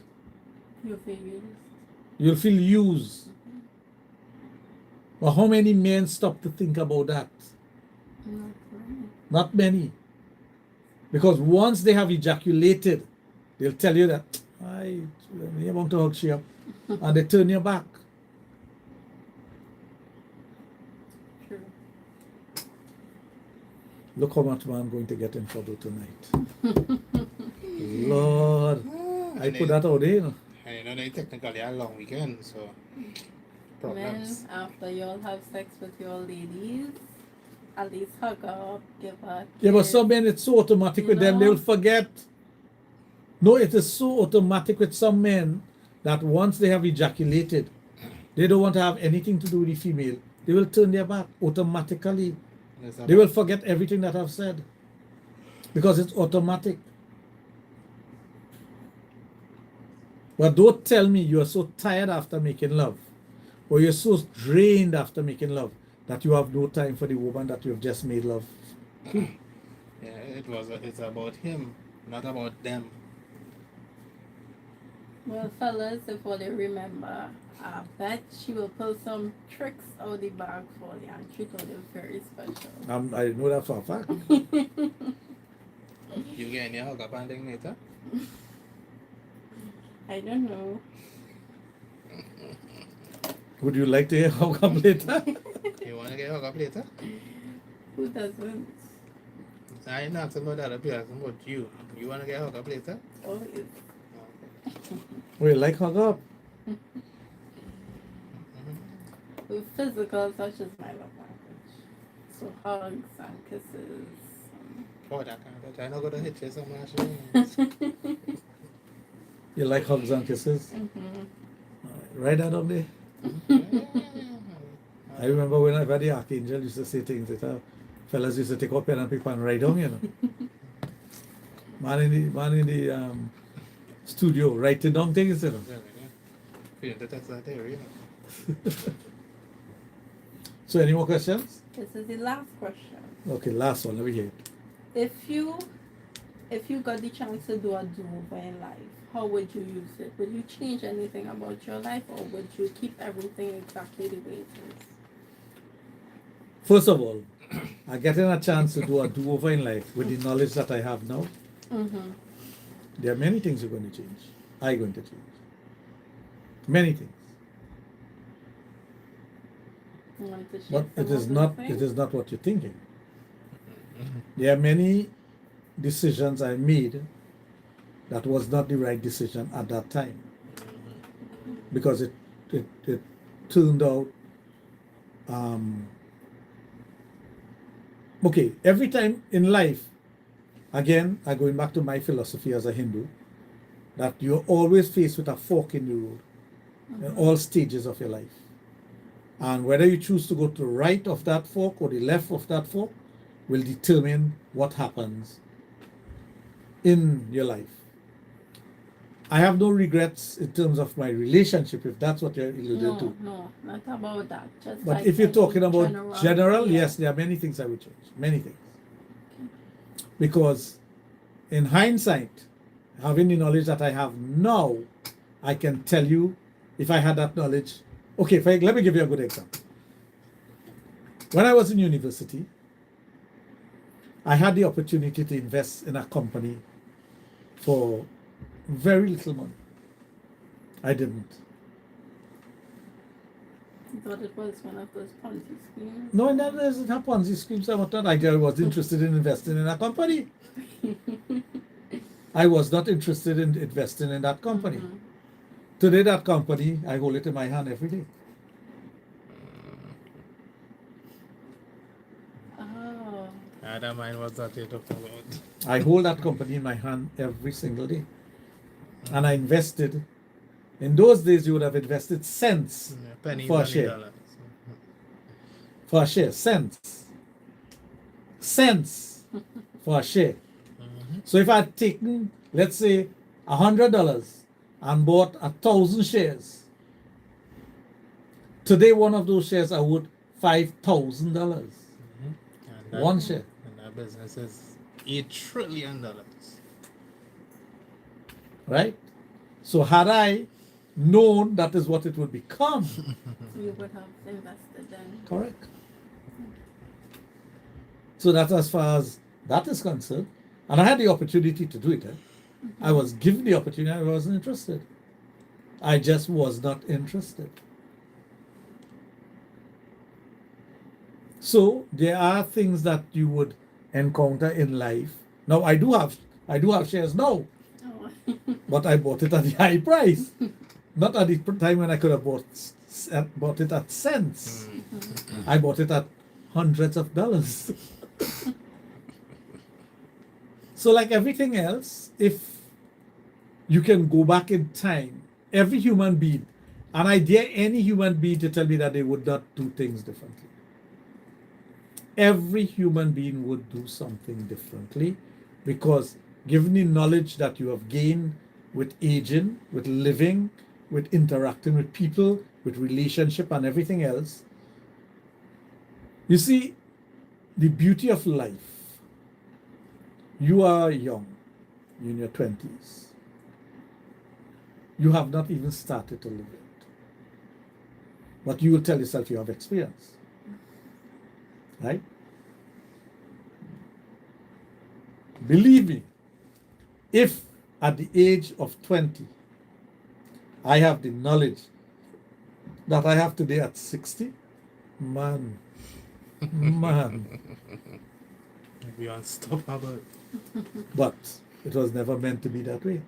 You'll feel used. You'll feel used. But how many men stop to think about that? Not many. Because once they have ejaculated, they'll tell you that, I want to hug you up. And they turn your back. True. Look how much man going to get in trouble tonight. Lord. I put that out there, you know. And you know, they technically are long weekend, so Men, problems. after you all have sex with your ladies, at least hug up, give her Yeah, but kiss. some men, it's so automatic with them, they'll forget. No, it is so automatic with some men that once they have ejaculated, they don't want to have anything to do with the female. They will turn their back automatically. They will forget everything that I've said. Because it's automatic. But don't tell me you are so tired after making love, or you're so drained after making love, that you have no time for the woman that you have just made love to. Yeah, it's about him, not about them. Well, fellas, if all you remember, I bet she will pull some tricks out the bag for you and treat you very special. I know that for a fact. You get any hug up and thing later? I don't know. Would you like to hear how come later? You want to get hug up later? Who doesn't? I ain't asking about that, I'll be asking about you. You want to get hug up later? Oh, it's We like hug up. physical touch is my love language. So hugs and kisses. Oh, that kind of touch. I know going to hit you so much. You like hugs and kisses? Write that up there. I remember when I had the Archangel used to say things that fellas used to take up pen and paper and write down, you know. Man in the studio writing down things, you know. Feeling the touch that area, you know. So any more questions? This is the last question. Okay, last one, let me hear it. If you got the chance to do a do-over in life, how would you use it? Would you change anything about your life, or would you keep everything exactly the way it is? First of all, I getting a chance to do a do-over in life with the knowledge that I have now. Mm-hmm. There are many things you're going to change. I'm going to change. Many things. You want to share But some it is of not those it things? is not what you're thinking. There are many decisions I made that was not the right decision at that time. Because it turned out okay, every time in life, again, I'm going back to my philosophy as a Hindu, that you're always faced with a fork in the road in all stages of your life. And whether you choose to go to the right of that fork or the left of that fork will determine what happens in your life. I have no regrets in terms of my relationship, if that's what you're alluding to. No, not about that. Just But like if you're any talking about general, yeah. yes, there are many things I would change. Many things. Because in hindsight, having the knowledge that I have now, I can tell you, if I had that knowledge. Okay, let me give you a good example. When I was in university, I had the opportunity to invest in a company for very little money. I didn't. You thought it was one of those Ponzi schemes? No, that isn't a Ponzi scheme. I was interested in investing in a company. I was not interested in investing in that company. Mm-hmm. Today, that company, I hold it in my hand every day. Oh. I don't mind what that you're talking about. I hold that company in my hand every single day. And I invested. In those days, you would have invested cents Pennies for a and share. dollars. For a share, cents. Cents for a share. So if I had taken, let's say, $100 and bought 1,000 shares, today one of those shares are worth $5,000. One share. And that business is $8 trillion. Right? So had I known that is what it would become. You would have invested then. Correct. So that's as far as that is concerned. And I had the opportunity to do it. I was given the opportunity. I wasn't interested. I just was not interested. So there are things that you would encounter in life. Now I do have shares now, Oh. but I bought it at the high price, not at the time when I could have bought it at cents. I bought it at hundreds of dollars. So like everything else, if you can go back in time, every human being, and I dare any human being to tell me that they would not do things differently. Every human being would do something differently, because given the knowledge that you have gained with aging, with living, with interacting with people, with relationship and everything else, you see, the beauty of life, you are young, you're in your 20s. You have not even started to live it. But you will tell yourself you have experience. Right? Believe me, if at the age of 20, I have the knowledge that I have today at 60, man. Be unstoppable. But it was never meant to be that way.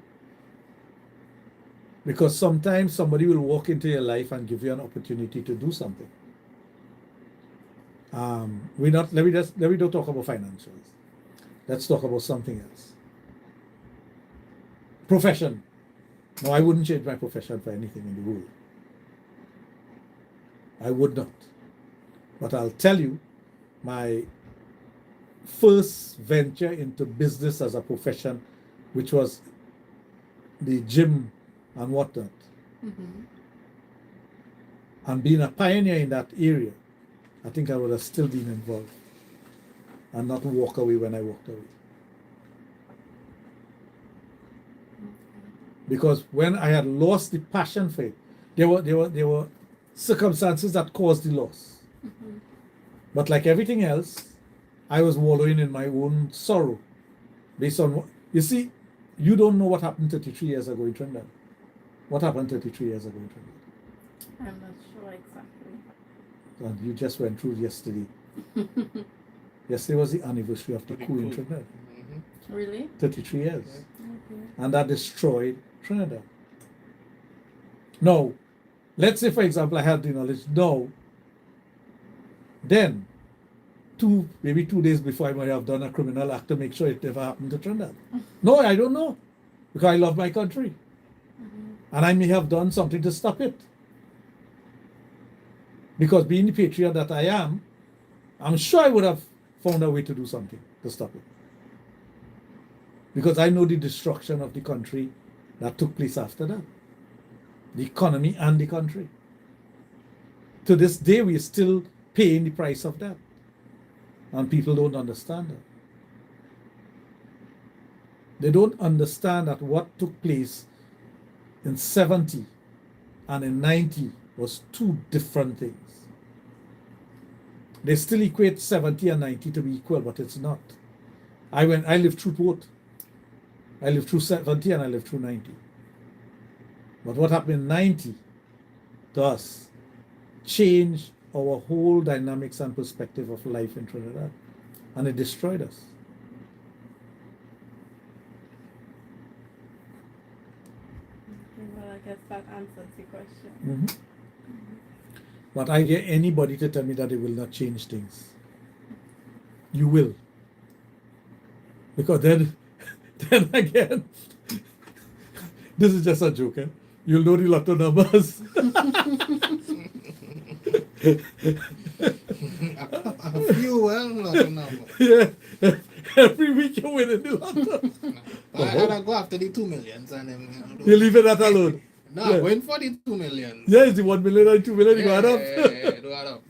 Because sometimes somebody will walk into your life and give you an opportunity to do something. Let me don't talk about financials. Let's talk about something else. Profession. No, I wouldn't change my profession for anything in the world. I would not. But I'll tell you, my first venture into business as a profession, which was the gym and whatnot, and being a pioneer in that area, I think I would have still been involved and not walk away when I walked away. Because when I had lost the passion for it, there were circumstances that caused the loss. But like everything else, I was wallowing in my own sorrow based on what you see. You don't know what happened 33 years ago in Trinidad. What happened 33 years ago in Trinidad? I'm not sure exactly. And you just went through yesterday. Yesterday was the anniversary of the coup in Trinidad. Really? 33 years. Okay. And that destroyed Trinidad. Now, let's say, for example, I had the knowledge. No. Then, maybe 2 days before, I might have done a criminal act to make sure it never happened to Trinidad. No, I don't know. Because I love my country. And I may have done something to stop it. Because being the patriot that I am, I'm sure I would have found a way to do something to stop it. Because I know the destruction of the country that took place after that. The economy and the country. To this day, we're still paying the price of that. And people don't understand that. They don't understand that what took place in 70 and in 90 was two different things. They still equate 70 and 90 to be equal, but it's not. I lived through both. I lived through 70 and I lived through 90. But what happened in 90 to us changed our whole dynamics and perspective of life in Trinidad. And it destroyed us. Well, I guess that answers the question. Mm-hmm. But I dare anybody to tell me that it will not change things. You will. Because then again, this is just a joke. Eh? You'll know the lotto numbers. A few lotto numbers. Yeah. Every week you're winning the lotto. I go after the 2 millions and then You leave it that alone. no, Yeah. I'm going for the 2 millions. Yeah, it's the 1 million and 2 million you got up. Yeah, do add up.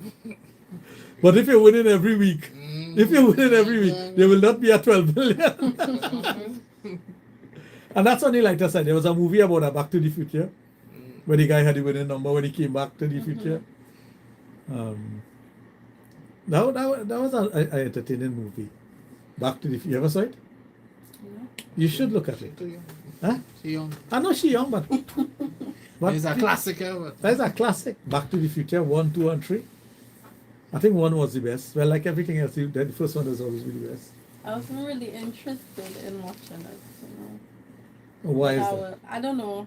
But if you're winning every week, there will not be a 12 million. And that's only like I said, there was a movie about a Back to the Future, where the guy had the winning number when he came back to the future. That was an entertaining movie. Back to the Future. You ever saw it? No. You should look at it. Too young. Huh? She young. I know she's young, but It's a classic. But that's a classic. Back to the Future 1, 2, and 3. I think 1 was the best. Well, like everything else, the first one was always the best. I wasn't really interested in watching it, you know. Why is that? I don't know.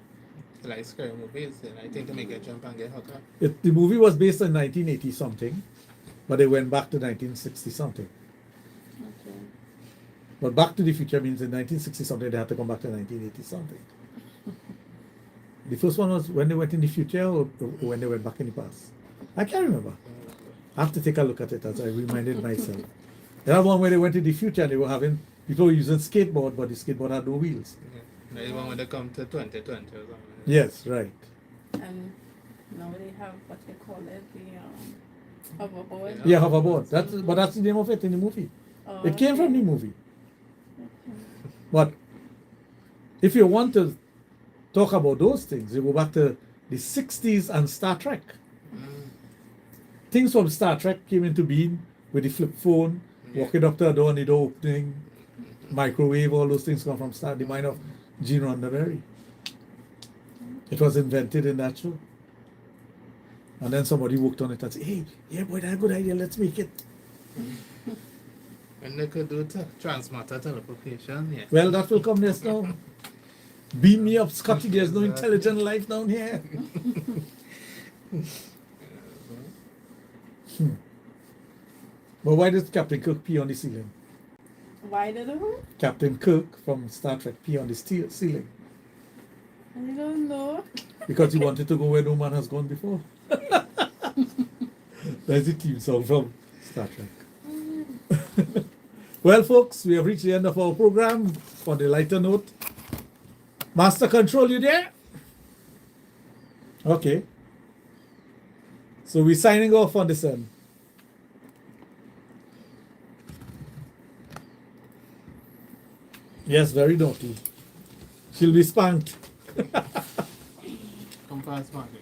like scary movies, and I think to make a jump and get hooked up. The movie was based in 1980 something, but they went back to 1960 something. Okay. But Back to the Future means in 1960 something they had to come back to 1980 something. The first one was when they went in the future or when they went back in the past. I can't remember. I have to take a look at it as I reminded myself. There was one where they went in the future and they were having people were using skateboard, but the skateboard had no wheels. Yeah. The one when they come to 2020 or something. Yes, right. And now they have what they call it, the hoverboard. Yeah, hoverboard. But that's the name of it in the movie. Oh, It came from okay. the movie. Okay. But if you want to talk about those things, you go back to the 60s and Star Trek. Things from Star Trek came into being with the flip phone, walking up to a door and the door opening, microwave, all those things come from the mind of Gene Roddenberry. It was invented in that show. And then somebody worked on it and said, hey, yeah, boy, that's a good idea, let's make it. And they could do transmatter teleportation, yeah. Well, that will come next now. Beam me up, Scotty, there's no intelligent life down here. But why does Captain Kirk pee on the ceiling? Why did it? Captain Kirk from Star Trek pee on the ceiling. I don't know. Because he wanted to go where no man has gone before. There's the theme song from Star Trek. Well, folks, we have reached the end of our program. On the lighter note, Master Control, you there? Okay. So we're signing off on this end. Yes, very naughty. She'll be spanked. Come past market.